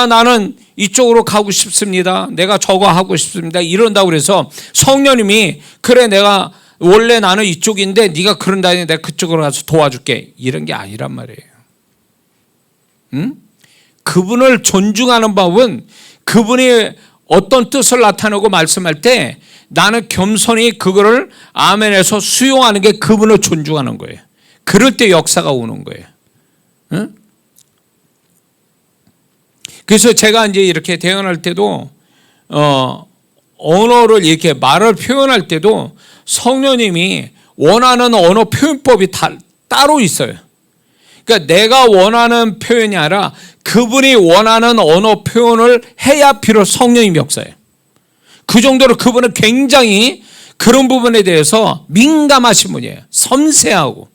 나는 이쪽으로 가고 싶습니다. 내가 저거 하고 싶습니다. 이런다고 그래서 성령님이 그래 내가 원래 나는 이쪽인데 네가 그런다니 내가 그쪽으로 가서 도와줄게. 이런 게 아니란 말이에요. 응? 그분을 존중하는 법은 그분이 어떤 뜻을 나타내고 말씀할 때 나는 겸손히 그거를 아멘에서 수용하는 게 그분을 존중하는 거예요. 그럴 때 역사가 오는 거예요. 응? 그래서 제가 이제 이렇게 대언할 때도 언어를 이렇게 말을 표현할 때도 성령님이 원하는 언어 표현법이 따로 있어요. 그러니까 내가 원하는 표현이 아니라 그분이 원하는 언어 표현을 해야 비로소 성령님이 역사해요. 그 정도로 그분은 굉장히 그런 부분에 대해서 민감하신 분이에요. 섬세하고.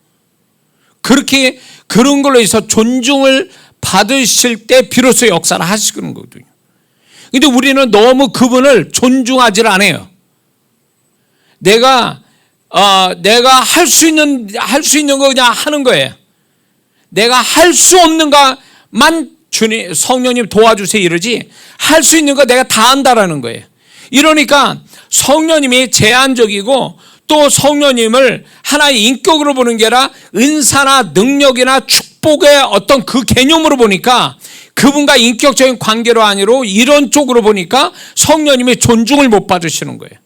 그렇게 그런 걸로 해서 존중을 받으실 때 비로소 역사를 하시는 거거든요. 근데 우리는 너무 그분을 존중하지 않아요. 내가 할 수 있는 거 그냥 하는 거예요. 내가 할 수 없는 것만 주님 성령님 도와주세요 이러지 할 수 있는 거 내가 다 한다라는 거예요. 이러니까 성령님이 제한적이고 또 성령님을 하나의 인격으로 보는 게 아니라 은사나 능력이나 축복의 어떤 그 개념으로 보니까 그분과 인격적인 관계로 아니로 이런 쪽으로 보니까 성령님이 존중을 못 받으시는 거예요.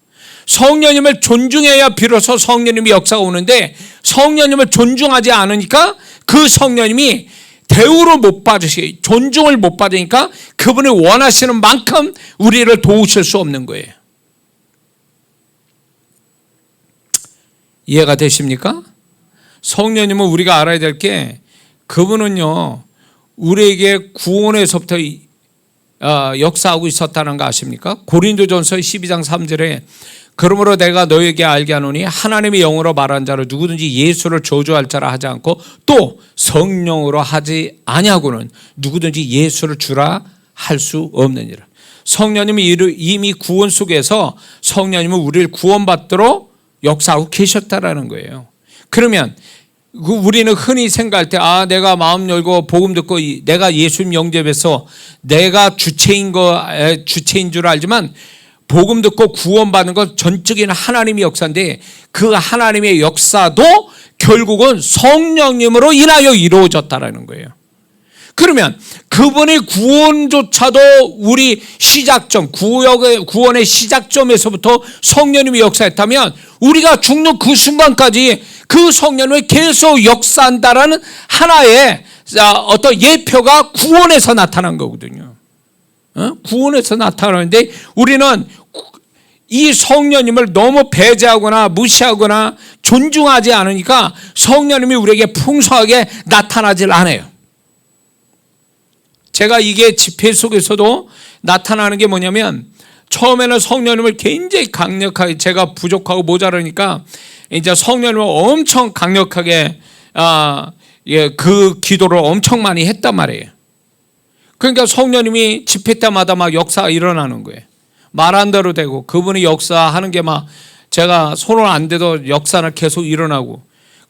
성령님을 존중해야 비로소 성령님이 역사가 오는데 성령님을 존중하지 않으니까 그 성령님이 대우를 못 받으시, 존중을 못 받으니까 그분이 원하시는 만큼 우리를 도우실 수 없는 거예요. 이해가 되십니까? 성령님은 우리가 알아야 될 게 그분은요 우리에게 구원에서부터 역사하고 있었다는 거 아십니까? 고린도전서 12장 3절에 그러므로 내가 너에게 알게 하노니 하나님의 영으로 말한 자로 누구든지 예수를 저주할 자라 하지 않고 또 성령으로 하지 아니하고는 누구든지 예수를 주라 할 수 없느니라. 성령님이 이미 구원 속에서 성령님은 우리를 구원받도록 역사하고 계셨다라는 거예요. 그러면 우리는 흔히 생각할 때 내가 마음 열고 복음 듣고 내가 예수님 영접해서 내가 주체인 줄 알지만 복음 듣고 구원받는 건 전적인 하나님의 역사인데 그 하나님의 역사도 결국은 성령님으로 인하여 이루어졌다라는 거예요. 그러면 그분의 구원조차도 우리 시작점, 구원의 시작점에서부터 성령님이 역사했다면 우리가 죽는 그 순간까지 그 성령님이 계속 역사한다라는 하나의 어떤 예표가 구원에서 나타난 거거든요. 구원에서 나타나는데 우리는 이 성령님을 너무 배제하거나 무시하거나 존중하지 않으니까 성령님이 우리에게 풍성하게 나타나질 않아요. 제가 이게 집회 속에서도 나타나는 게 뭐냐면 처음에는 성령님을 굉장히 강력하게 제가 부족하고 모자라니까 이제 성령님을 엄청 강력하게 그 기도를 엄청 많이 했단 말이에요. 그러니까 성령님이 집회 때마다 막 역사가 일어나는 거예요. 말한 대로 되고 그분이 역사하는 게 막 제가 손을 안 대도 역사는 계속 일어나고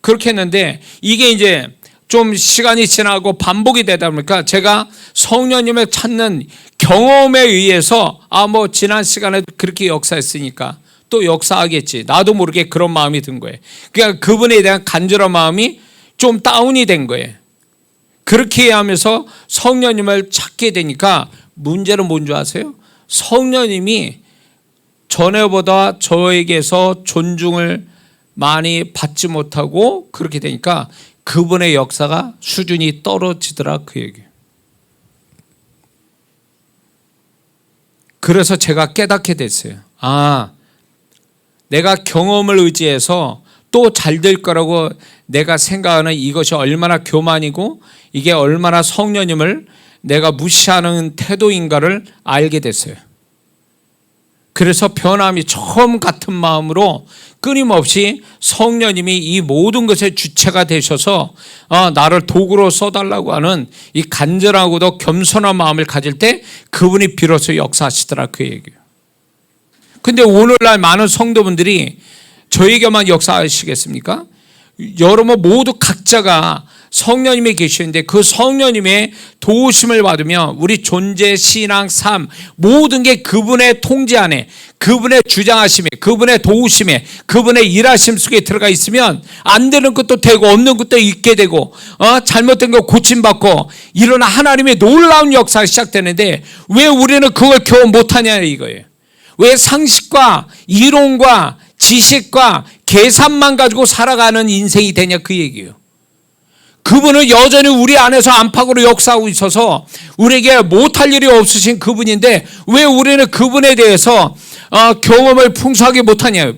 그렇게 했는데 이게 이제 좀 시간이 지나고 반복이 되다 보니까 제가 성령님을 찾는 경험에 의해서 뭐 지난 시간에 그렇게 역사했으니까 또 역사하겠지. 나도 모르게 그런 마음이 든 거예요. 그러니까 그분에 대한 간절한 마음이 좀 다운이 된 거예요. 그렇게 하면서 성령님을 찾게 되니까 문제는 뭔지 아세요? 성령님이 전에보다 저에게서 존중을 많이 받지 못하고 그렇게 되니까 그분의 역사가 수준이 떨어지더라 그 얘기예요. 그래서 제가 깨닫게 됐어요. 내가 경험을 의지해서 또 잘 될 거라고 내가 생각하는 이것이 얼마나 교만이고 이게 얼마나 성령님을 내가 무시하는 태도인가를 알게 됐어요. 그래서 변함이 처음 같은 마음으로 끊임없이 성령님이 이 모든 것의 주체가 되셔서 나를 도구로 써달라고 하는 이 간절하고도 겸손한 마음을 가질 때 그분이 비로소 역사하시더라 그 얘기예요. 근데 오늘날 많은 성도분들이 저에게만 역사하시겠습니까? 여러분 모두 각자가 성령님이 계시는데 그 성령님의 도우심을 받으며 우리 존재, 신앙, 삶 모든 게 그분의 통제 안에 그분의 주장하심에 그분의 도우심에 그분의 일하심 속에 들어가 있으면 안 되는 것도 되고 없는 것도 있게 되고 잘못된 거 고침받고 이런 하나님의 놀라운 역사가 시작되는데 왜 우리는 그걸 겨우 못하냐 이거예요. 왜 상식과 이론과 지식과 계산만 가지고 살아가는 인생이 되냐 그 얘기예요. 그분은 여전히 우리 안에서 안팎으로 역사하고 있어서 우리에게 못할 일이 없으신 그분인데 왜 우리는 그분에 대해서 경험을 풍성하게 못하냐요.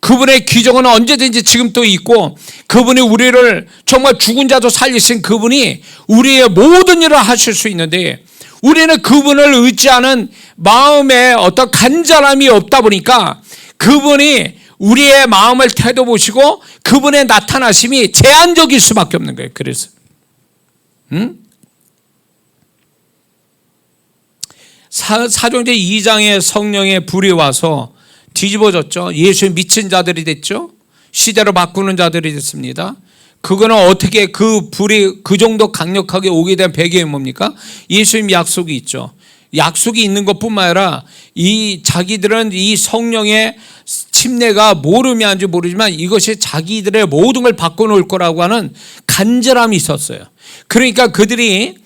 그분의 기적은 언제든지 지금 또 있고 그분이 우리를 정말 죽은 자도 살리신 그분이 우리의 모든 일을 하실 수 있는데 우리는 그분을 의지하는 마음에 어떤 간절함이 없다 보니까 그분이 우리의 마음을 태도 보시고 그분의 나타나심이 제한적일 수밖에 없는 거예요. 그래서 사도행전 2장에 성령의 불이 와서 뒤집어졌죠. 예수의 미친 자들이 됐죠. 시대를 바꾸는 자들이 됐습니다. 그거는 어떻게 그 불이 그 정도 강력하게 오게 된 배경이 뭡니까? 예수님 약속이 있죠. 약속이 있는 것뿐만 아니라 이 자기들은 이 성령의 침례가 모르면지 모르지만 이것이 자기들의 모든 걸 바꿔놓을 거라고 하는 간절함이 있었어요. 그러니까 그들이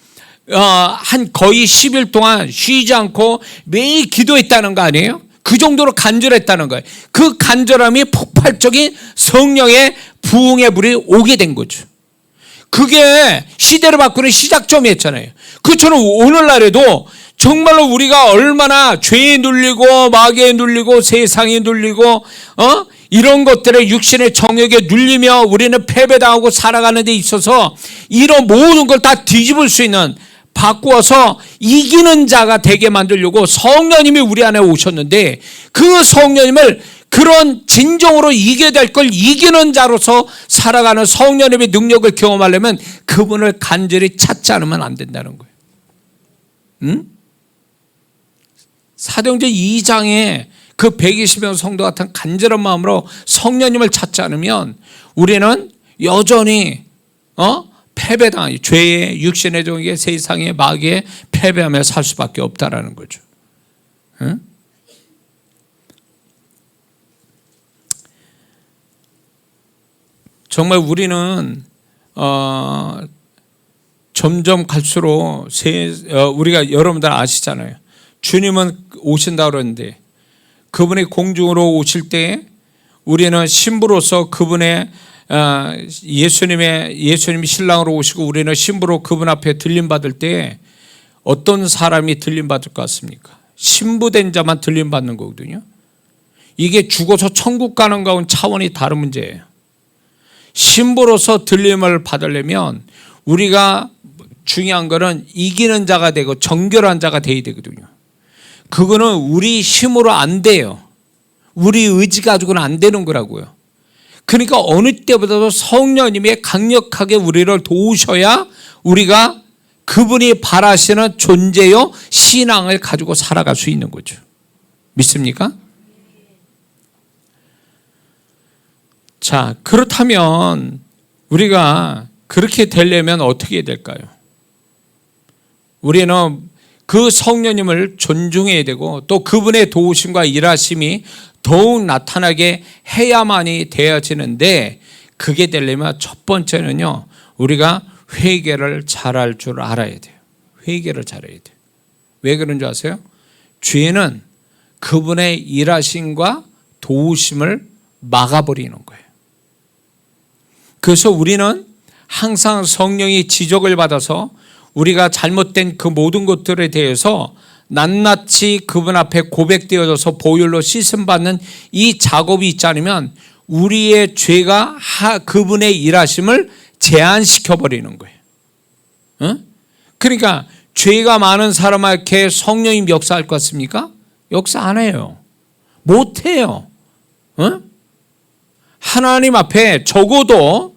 한 거의 10일 동안 쉬지 않고 매일 기도했다는 거 아니에요? 그 정도로 간절했다는 거예요. 그 간절함이 폭발적인 성령의 부흥의 불이 오게 된 거죠. 그게 시대를 바꾸는 시작점이었잖아요. 그처럼 오늘날에도 정말로 우리가 얼마나 죄에 눌리고 마귀에 눌리고 세상에 눌리고 이런 것들에 육신의 정욕에 눌리며 우리는 패배당하고 살아가는 데 있어서 이런 모든 걸 다 뒤집을 수 있는, 바꾸어서 이기는 자가 되게 만들려고 성령님이 우리 안에 오셨는데, 그 성령님을 그런 진정으로 이겨야 될 걸 이기는 자로서 살아가는 성령님의 능력을 경험하려면 그분을 간절히 찾지 않으면 안 된다는 거예요. 응? 사도행전 2장에 그 120명 성도 같은 간절한 마음으로 성령님을 찾지 않으면 우리는 여전히 패배당하니, 죄의 육신의 종에게 세상의 마귀에 패배하며 살 수밖에 없다라는 거죠. 응? 정말 우리는 점점 갈수록 우리가 여러분들 아시잖아요. 주님은 오신다고 그러는데 그분이 공중으로 오실 때 우리는 신부로서 그분의 예수님이 신랑으로 오시고 우리는 신부로 그분 앞에 들림받을 때 어떤 사람이 들림받을 것 같습니까? 신부된 자만 들림받는 거거든요. 이게 죽어서 천국 가는 거하고는 차원이 다른 문제예요. 신부로서 들림을 받으려면 우리가 중요한 거는 이기는 자가 되고 정결한 자가 되어야 되거든요. 그거는 우리 힘으로 안 돼요. 우리 의지 가지고는 안 되는 거라고요. 그러니까 어느 때보다도 성령님이 강력하게 우리를 도우셔야 우리가 그분이 바라시는 존재요 신앙을 가지고 살아갈 수 있는 거죠. 믿습니까? 자, 그렇다면 우리가 그렇게 되려면 어떻게 될까요? 우리는 그 성령님을 존중해야 되고 또 그분의 도우심과 일하심이 더욱 나타나게 해야만이 되어지는데, 그게 되려면 첫 번째는요, 우리가 회개를 잘할 줄 알아야 돼요. 회개를 잘해야 돼요. 왜 그런 줄 아세요? 죄는 그분의 일하심과 도우심을 막아버리는 거예요. 그래서 우리는 항상 성령이 지적을 받아서 우리가 잘못된 그 모든 것들에 대해서 낱낱이 그분 앞에 고백되어져서 보혈로 씻음받는 이 작업이 있지 않으면 우리의 죄가 그분의 일하심을 제한시켜버리는 거예요. 그러니까 죄가 많은 사람에게 성령이 역사할 것 같습니까? 역사 안 해요. 못해요. 하나님 앞에 적어도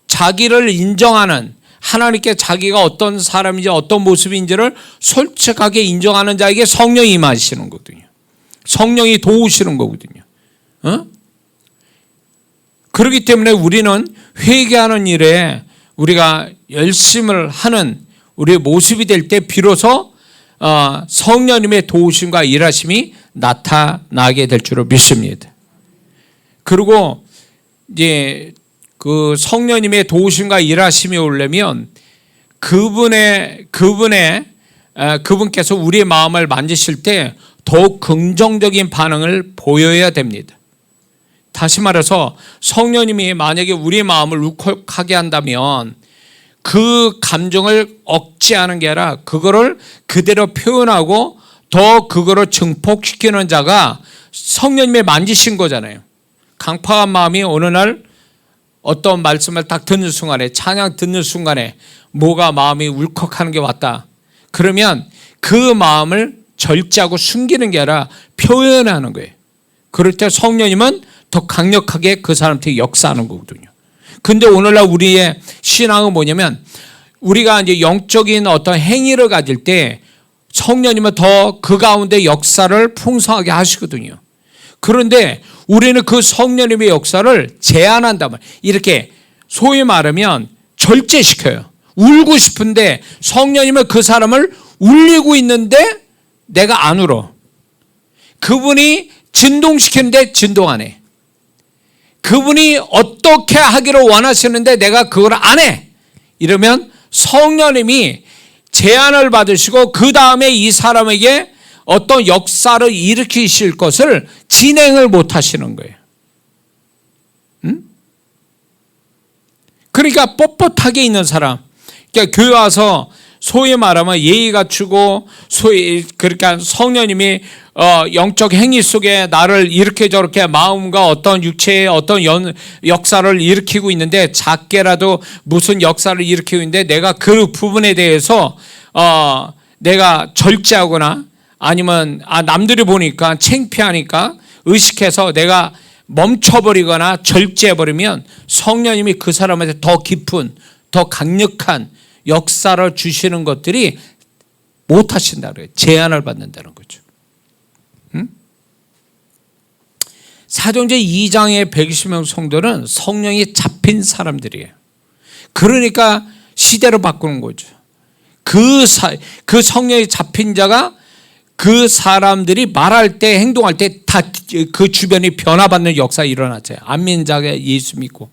자기를 인정하는, 하나님께 자기가 어떤 사람인지 어떤 모습인지를 솔직하게 인정하는 자에게 성령이 임하시는 거거든요. 성령이 도우시는 거거든요. 그렇기 때문에 우리는 회개하는 일에 우리가 열심을 하는 우리의 모습이 될 때 비로소 성령님의 도우심과 일하심이 나타나게 될 줄을 믿습니다. 그리고 이제 그 성령님의 도우심과 일하심이 오려면 그분께서 우리의 마음을 만지실 때 더욱 긍정적인 반응을 보여야 됩니다. 다시 말해서 성령님이 만약에 우리의 마음을 울컥하게 한다면 그 감정을 억제하는 게 아니라 그거를 그대로 표현하고 더 그거를 증폭시키는 자가 성령님이 만지신 거잖아요. 강팍한 마음이 어느 날 어떤 말씀을 딱 듣는 순간에, 찬양 듣는 순간에 뭐가 마음이 울컥하는 게 왔다. 그러면 그 마음을 절제하고 숨기는 게 아니라 표현하는 거예요. 그럴 때 성령님은 더 강력하게 그 사람한테 역사하는 거거든요. 근데 오늘날 우리의 신앙은 뭐냐면 우리가 이제 영적인 어떤 행위를 가질 때 성령님은 더 그 가운데 역사를 풍성하게 하시거든요. 그런데 우리는 그 성령님의 역사를 제한한단 말이에요. 이렇게 소위 말하면 절제시켜요. 울고 싶은데 성령님은 그 사람을 울리고 있는데 내가 안 울어. 그분이 진동시키는데 진동 안 해. 그분이 어떻게 하기를 원하시는데 내가 그걸 안 해. 이러면 성령님이 제안을 받으시고 그 다음에 이 사람에게 어떤 역사를 일으키실 것을 진행을 못 하시는 거예요. 그러니까 뻣뻣하게 있는 사람, 그러니까 교회 와서 소위 말하면 예의 갖추고 소위 그러니까 성령님이 영적 행위 속에 나를 이렇게 저렇게 마음과 어떤 육체의 어떤 역사를 일으키고 있는데 작게라도 무슨 역사를 일으키고 있는데 내가 그 부분에 대해서 내가 절제하거나 아니면 남들이 보니까 창피하니까 의식해서 내가 멈춰버리거나 절제해버리면 성령님이 그 사람한테 더 깊은 더 강력한 역사를 주시는 것들이 못하신다는 거예요. 제한을 받는다는 거죠. 사도행전 2장의 120명 성도는 성령이 잡힌 사람들이에요. 그러니까 시대를 바꾸는 거죠. 그 성령이 잡힌 자가 그 사람들이 말할 때 행동할 때 다 그 주변이 변화받는 역사가 일어났어요. 안 믿는 자가 예수 믿고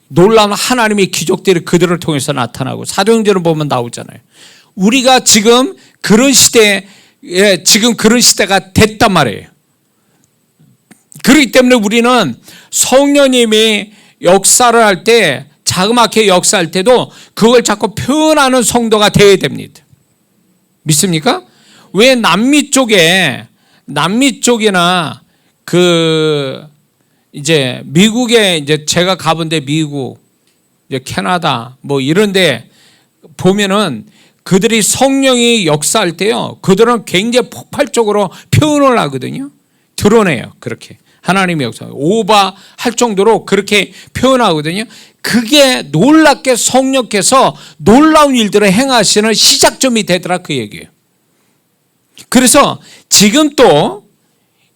놀라운 하나님의 기적들이 그들을 통해서 나타나고 사도행전을 보면 나오잖아요. 우리가 지금 그런 시대에 지금 그런 시대가 됐단 말이에요. 그렇기 때문에 우리는 성령님이 역사를 할 때 자그맣게 역사할 때도 그걸 자꾸 표현하는 성도가 되어야 됩니다. 믿습니까? 왜 남미 쪽이나 이제 미국에 이제 제가 가본 데 미국, 이제 캐나다 뭐 이런데 보면은 그들이 성령이 역사할 때요, 그들은 굉장히 폭발적으로 표현을 하거든요. 드러내요. 그렇게 하나님의 역사 오버할 정도로 그렇게 표현하거든요. 그게 놀랍게 성령께서 놀라운 일들을 행하시는 시작점이 되더라 그 얘기예요. 그래서 지금 또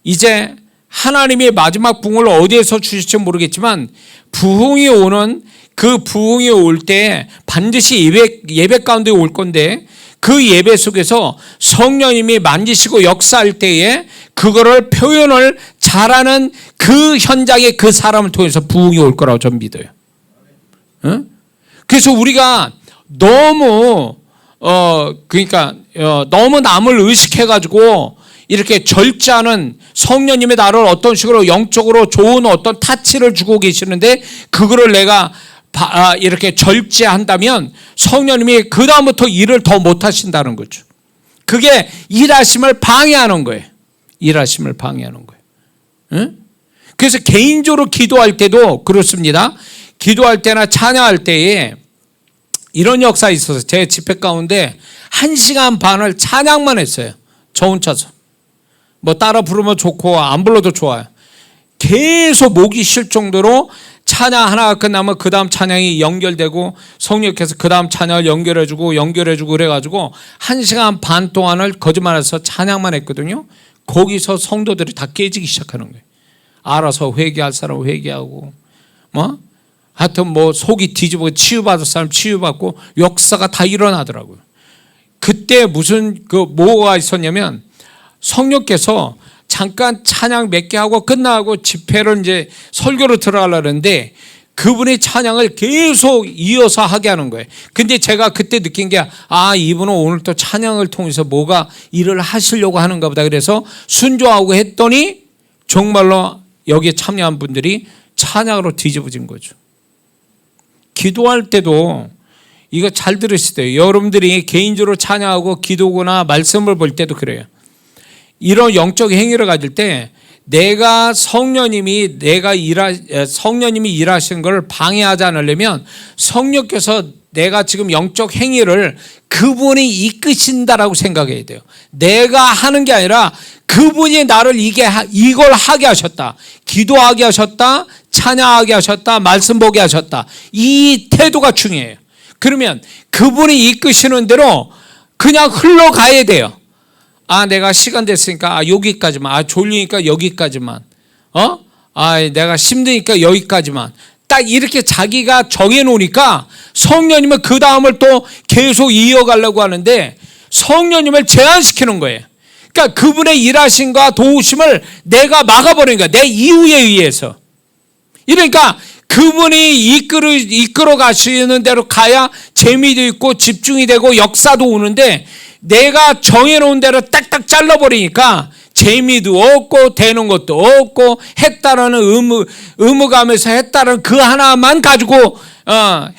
이제 하나님의 마지막 부흥을 어디에서 주실지 모르겠지만 부흥이 오는 그 부흥이 올 때 반드시 예배 가운데 올 건데 그 예배 속에서 성령님이 만지시고 역사할 때에 그거를 표현을 잘하는 그 현장에 그 사람을 통해서 부흥이 올 거라고 저는 믿어요. 그래서 우리가 너무 너무 남을 의식해가지고 이렇게 절제하는 성령님의 나를 어떤 식으로 영적으로 좋은 어떤 타치를 주고 계시는데 그거를 내가 이렇게 절제한다면 성령님이 그 다음부터 일을 더 못하신다는 거죠. 그게 일하심을 방해하는 거예요. 일하심을 방해하는 거예요. 그래서 개인적으로 기도할 때도 그렇습니다. 기도할 때나 찬양할 때에 이런 역사가 있어서 제 집회 가운데 1시간 반을 찬양만 했어요. 저 혼자서. 뭐 따라 부르면 좋고 안 불러도 좋아요. 계속 목이 쉴 정도로 찬양 하나가 끝나면 그 다음 찬양이 연결되고 성령께서 그 다음 찬양을 연결해주고 그래가지고 1시간 반 동안을 거짓말해서 찬양만 했거든요. 거기서 성도들이 다 깨지기 시작하는 거예요. 알아서 회개할 사람 회개하고 하여튼 뭐 속이 뒤집어 치유받을 사람 치유받고 역사가 다 일어나더라고요. 그때 무슨 뭐가 있었냐면 성령께서 잠깐 찬양 몇 개 하고 끝나고 집회를 이제 설교로 들어가려는데 그분의 찬양을 계속 이어서 하게 하는 거예요. 근데 제가 그때 느낀 게 이분은 오늘 또 찬양을 통해서 뭐가 일을 하시려고 하는가 보다. 그래서 순종하고 했더니 정말로 여기에 참여한 분들이 찬양으로 뒤집어진 거죠. 기도할 때도 이거 잘 들으실 때요. 여러분들이 개인적으로 찬양하고 기도거나 말씀을 볼 때도 그래요. 이런 영적 행위를 가질 때 내가 성령님이 일하시는 걸 방해하지 않으려면 성령께서 내가 지금 영적 행위를 그분이 이끄신다라고 생각해야 돼요. 내가 하는 게 아니라 그분이 나를 이걸 하게 하셨다. 기도하게 하셨다. 찬양하게 하셨다. 말씀 보게 하셨다. 이 태도가 중요해요. 그러면 그분이 이끄시는 대로 그냥 흘러가야 돼요. 내가 시간 됐으니까 여기까지만. 졸리니까 여기까지만. 내가 힘드니까 여기까지만. 딱 이렇게 자기가 정해놓으니까 성령님은 그 다음을 또 계속 이어가려고 하는데 성령님을 제한시키는 거예요. 그러니까 그분의 일하심과 도우심을 내가 막아버리는 거야. 내 이유에 의해서. 이러니까 그분이 이끌어 가시는 대로 가야 재미도 있고 집중이 되고 역사도 오는데, 내가 정해놓은 대로 딱딱 잘라버리니까 재미도 없고 되는 것도 없고, 했다라는 의무감에서 했다라는 그 하나만 가지고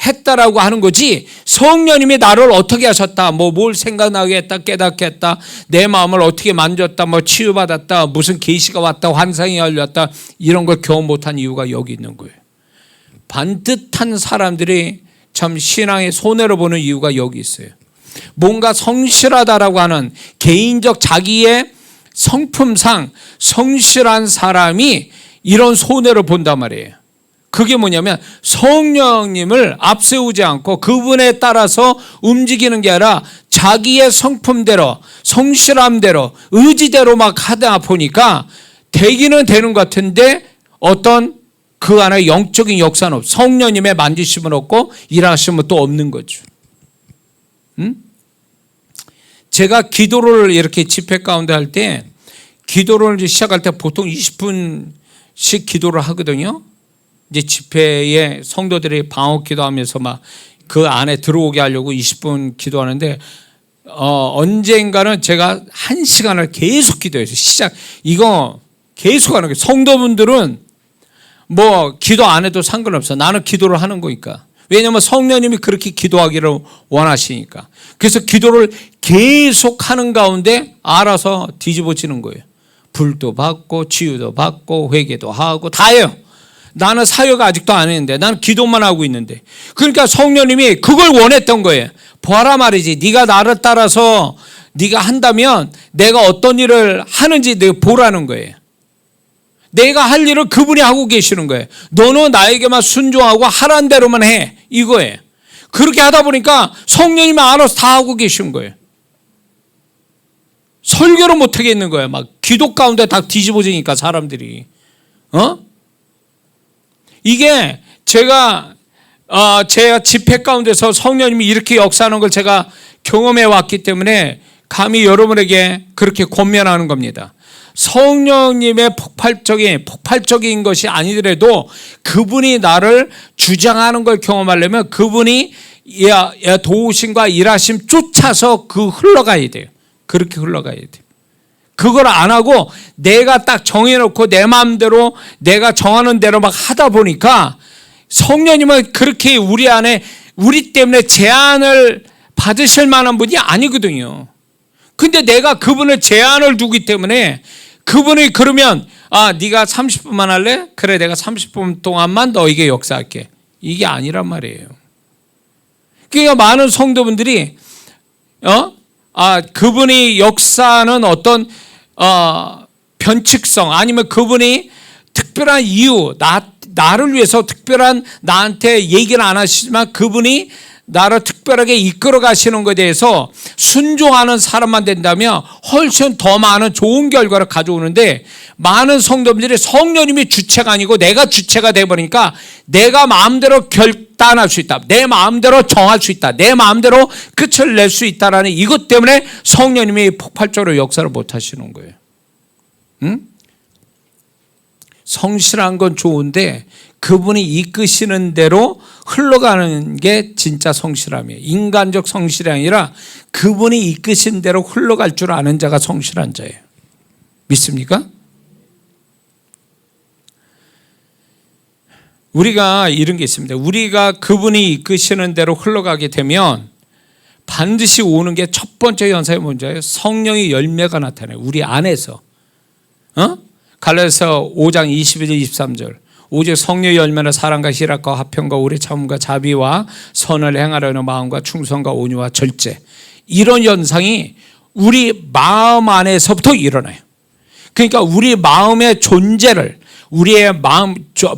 했다라고 하는 거지, 성령님이 나를 어떻게 하셨다, 뭘 생각나게 했다, 깨닫게 했다, 내 마음을 어떻게 만졌다, 치유받았다, 무슨 계시가 왔다, 환상이 열렸다, 이런 걸 경험 못한 이유가 여기 있는 거예요. 반듯한 사람들이 참 신앙의 손해를 보는 이유가 여기 있어요. 뭔가 성실하다라고 하는 개인적 자기의 성품상 성실한 사람이 이런 손해를 본단 말이에요. 그게 뭐냐면 성령님을 앞세우지 않고 그분에 따라서 움직이는 게 아니라 자기의 성품대로, 성실함대로, 의지대로 막 하다 보니까 되기는 되는 것 같은데 어떤 그 안에 영적인 역사는 없고, 성령님의 만지심은 없고 일하심은 또 없는 거죠. 제가 기도를 이렇게 집회 가운데 할 때, 기도를 시작할 때 보통 20분씩 기도를 하거든요. 이제 집회에 성도들이 방언 기도하면서 막 그 안에 들어오게 하려고 20분 기도하는데, 언젠가는 제가 1시간을 계속 기도해서 이거 계속 하는 거예요. 성도분들은 기도 안 해도 상관없어. 나는 기도를 하는 거니까. 왜냐하면 성령님이 그렇게 기도하기를 원하시니까. 그래서 기도를 계속 하는 가운데 알아서 뒤집어지는 거예요. 불도 받고 치유도 받고 회개도 하고 다 해요. 나는 사역 아직도 안 했는데, 나는 기도만 하고 있는데. 그러니까 성령님이 그걸 원했던 거예요. 보아라 말이지, 네가 나를 따라서 네가 한다면 내가 어떤 일을 하는지 내가 보라는 거예요. 내가 할 일을 그분이 하고 계시는 거예요. 너는 나에게만 순종하고 하라는 대로만 해, 이거예요. 그렇게 하다 보니까 성령님이 알아서 다 하고 계신 거예요. 설교를 못 하겠는 거예요. 막 기도 가운데 다 뒤집어지니까 사람들이. 이게 제가 집회 가운데서 성령님이 이렇게 역사하는 걸 제가 경험해 왔기 때문에 감히 여러분에게 그렇게 권면하는 겁니다. 성령님의 폭발적인 것이 아니더라도 그분이 나를 주장하는 걸 경험하려면 그분이 도우심과 일하심 쫓아서 흘러가야 돼요. 그렇게 흘러가야 돼요. 그걸 안 하고 내가 딱 정해놓고 내 마음대로 내가 정하는 대로 막 하다 보니까 성령님은 그렇게 우리 때문에 제한을 받으실 만한 분이 아니거든요. 근데 내가 그분을 제한을 두기 때문에 그분이 그러면 네가 30분만 할래? 그래, 내가 30분 동안만 너에게 역사할게. 이게 아니란 말이에요. 그러니까 많은 성도분들이 그분이 역사하는 어떤 변칙성, 아니면 그분이 특별한 이유, 나를 위해서 특별한 나한테 얘기를 안 하시지만 그분이 나를 특별하게 이끌어 가시는 것에 대해서 순종하는 사람만 된다면 훨씬 더 많은 좋은 결과를 가져오는데, 많은 성도들이 성령님이 주체가 아니고 내가 주체가 되어버리니까 내가 마음대로 결단할 수 있다, 내 마음대로 정할 수 있다, 내 마음대로 끝을 낼 수 있다라는 이것 때문에 성령님이 폭발적으로 역사를 못 하시는 거예요. 성실한 건 좋은데 그분이 이끄시는 대로 흘러가는 게 진짜 성실함이에요. 인간적 성실이 아니라 그분이 이끄신 대로 흘러갈 줄 아는 자가 성실한 자예요. 믿습니까? 우리가 이런 게 있습니다. 우리가 그분이 이끄시는 대로 흘러가게 되면 반드시 오는 게 첫 번째 현상이 뭔지요? 성령의 열매가 나타나요. 우리 안에서. 갈라디아서 5장 21절 23절. 오직 성령의 열매는 사랑과 희락과 화평과 오래 참음과 자비와 선을 행하려는 마음과 충성과 온유와 절제. 이런 현상이 우리 마음 안에서부터 일어나요. 그러니까 우리 마음의 존재를, 우리의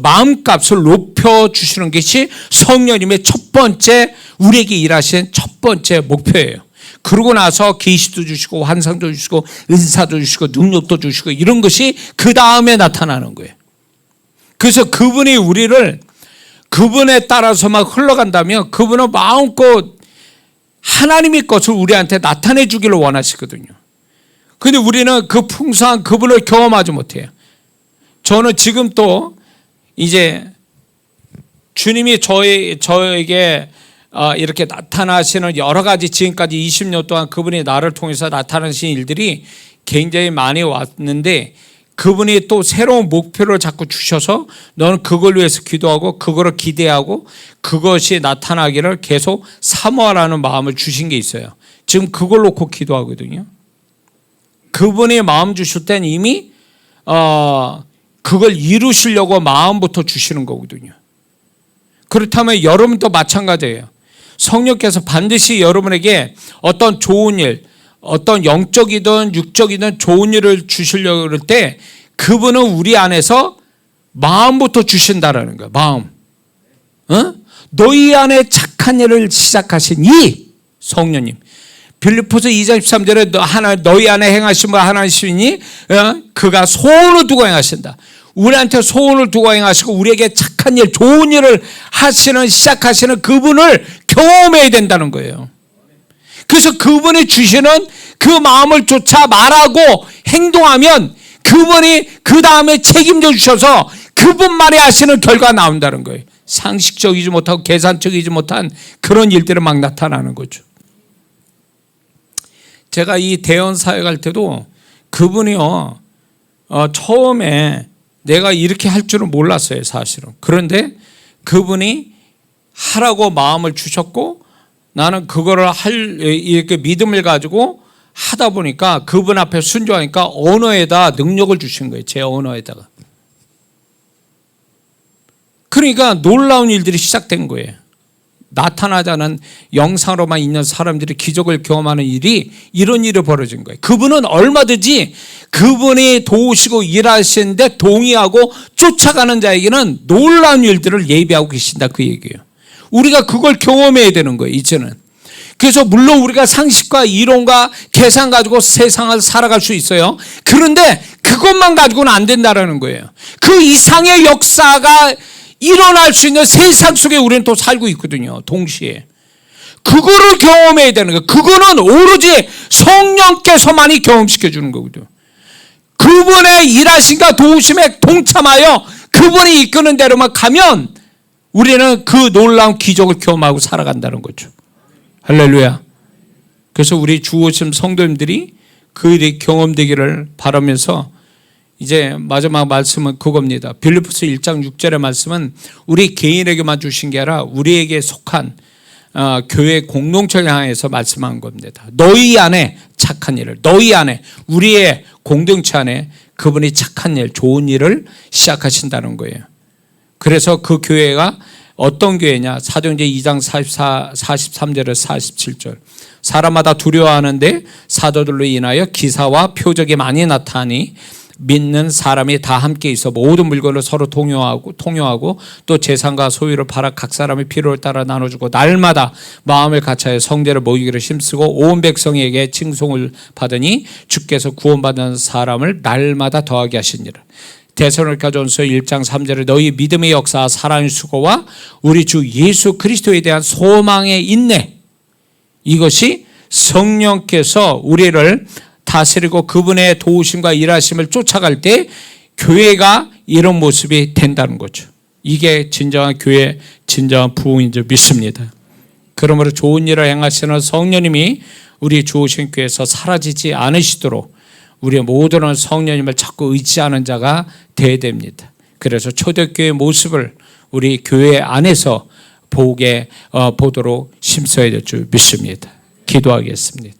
마음값을 높여주시는 것이 성령님의 첫 번째, 우리에게 일하신 첫 번째 목표예요. 그러고 나서 계시도 주시고 환상도 주시고 은사도 주시고 능력도 주시고 이런 것이 그 다음에 나타나는 거예요. 그래서 그분이 우리를 그분에 따라서만 흘러간다면 그분은 마음껏 하나님의 것을 우리한테 나타내 주기를 원하시거든요. 근데 우리는 그 풍성한 그분을 경험하지 못해요. 저는 지금 또 이제 주님이 저에게 이렇게 나타나시는 여러 가지 지금까지 20년 동안 그분이 나를 통해서 나타나신 일들이 굉장히 많이 왔는데, 그분이 또 새로운 목표를 자꾸 주셔서 너는 그걸 위해서 기도하고 그거를 기대하고 그것이 나타나기를 계속 사모하라는 마음을 주신 게 있어요. 지금 그걸 놓고 기도하거든요. 그분이 마음 주실 땐 이미 그걸 이루시려고 마음부터 주시는 거거든요. 그렇다면 여러분도 마찬가지예요. 성령께서 반드시 여러분에게 어떤 좋은 일, 어떤 영적이든 육적이든 좋은 일을 주시려고 그럴 때 그분은 우리 안에서 마음부터 주신다라는 거예요. 마음. 너희 안에 착한 일을 시작하신 이 성령님. 빌립보서 2장 13절에 너희 안에 행하신 분 하나님이니 그가 소원을 두고 행하신다. 우리한테 소원을 두고 행하시고 우리에게 착한 일, 좋은 일을 시작하시는 그분을 경험해야 된다는 거예요. 그래서 그분이 주시는 그 마음을 쫓아 말하고 행동하면 그분이 그 다음에 책임져 주셔서 그분만이 하시는 결과가 나온다는 거예요. 상식적이지 못하고 계산적이지 못한 그런 일들이 막 나타나는 거죠. 제가 이 대원 사회 갈 때도 그분이요, 처음에 내가 이렇게 할 줄은 몰랐어요, 사실은. 그런데 그분이 하라고 마음을 주셨고 나는 그거를 이렇게 믿음을 가지고 하다 보니까 그분 앞에 순종하니까 언어에다 능력을 주신 거예요. 제 언어에다가. 그러니까 놀라운 일들이 시작된 거예요. 나타나지 않은 영상으로만 있는 사람들이 기적을 경험하는 일이, 이런 일이 벌어진 거예요. 그분은 얼마든지 그분이 도우시고 일하시는데 동의하고 쫓아가는 자에게는 놀라운 일들을 예비하고 계신다, 그 얘기예요. 우리가 그걸 경험해야 되는 거예요, 이제는. 그래서 물론 우리가 상식과 이론과 계산 가지고 세상을 살아갈 수 있어요. 그런데 그것만 가지고는 안 된다는 거예요. 그 이상의 역사가 일어날 수 있는 세상 속에 우리는 또 살고 있거든요, 동시에. 그거를 경험해야 되는 거예요. 그거는 오로지 성령께서만이 경험시켜 주는 거거든요. 그분의 일하심과 도우심에 동참하여 그분이 이끄는 대로만 가면 우리는 그 놀라운 기적을 경험하고 살아간다는 거죠. 할렐루야. 그래서 우리 주오심 성도님들이 그 일이 경험되기를 바라면서 이제 마지막 말씀은 그겁니다. 빌립보서 1장 6절의 말씀은 우리 개인에게만 주신 게 아니라 우리에게 속한 교회 공동체를 향해서 말씀한 겁니다. 너희 안에 착한 일을, 너희 안에, 우리의 공동체 안에 그분이 착한 일, 좋은 일을 시작하신다는 거예요. 그래서 그 교회가 어떤 교회냐? 사도행전 2장 43절에서 47절. 사람마다 두려워하는데 사도들로 인하여 기사와 표적이 많이 나타나니 믿는 사람이 다 함께 있어 모든 물건을 서로 통용하고 또 재산과 소유를 팔아 각 사람의 필요를 따라 나눠주고 날마다 마음을 같이하여 성제를 모이기를 힘쓰고 온 백성에게 칭송을 받으니 주께서 구원받는 사람을 날마다 더하게 하시니라. 데살로니가전서 1장 3절에 너희 믿음의 역사와 사랑의 수고와 우리 주 예수 그리스도에 대한 소망의 인내, 이것이 성령께서 우리를 다스리고 그분의 도우심과 일하심을 쫓아갈 때 교회가 이런 모습이 된다는 거죠. 이게 진정한 교회, 진정한 부흥인 줄 믿습니다. 그러므로 좋은 일을 행하시는 성령님이 우리 주오신 교회에서 사라지지 않으시도록 우리의 모든 성령님을 자꾸 의지하는 자가 되어야 됩니다. 그래서 초대교회의 모습을 우리 교회 안에서 보도록 힘써야 될 줄 믿습니다. 기도하겠습니다.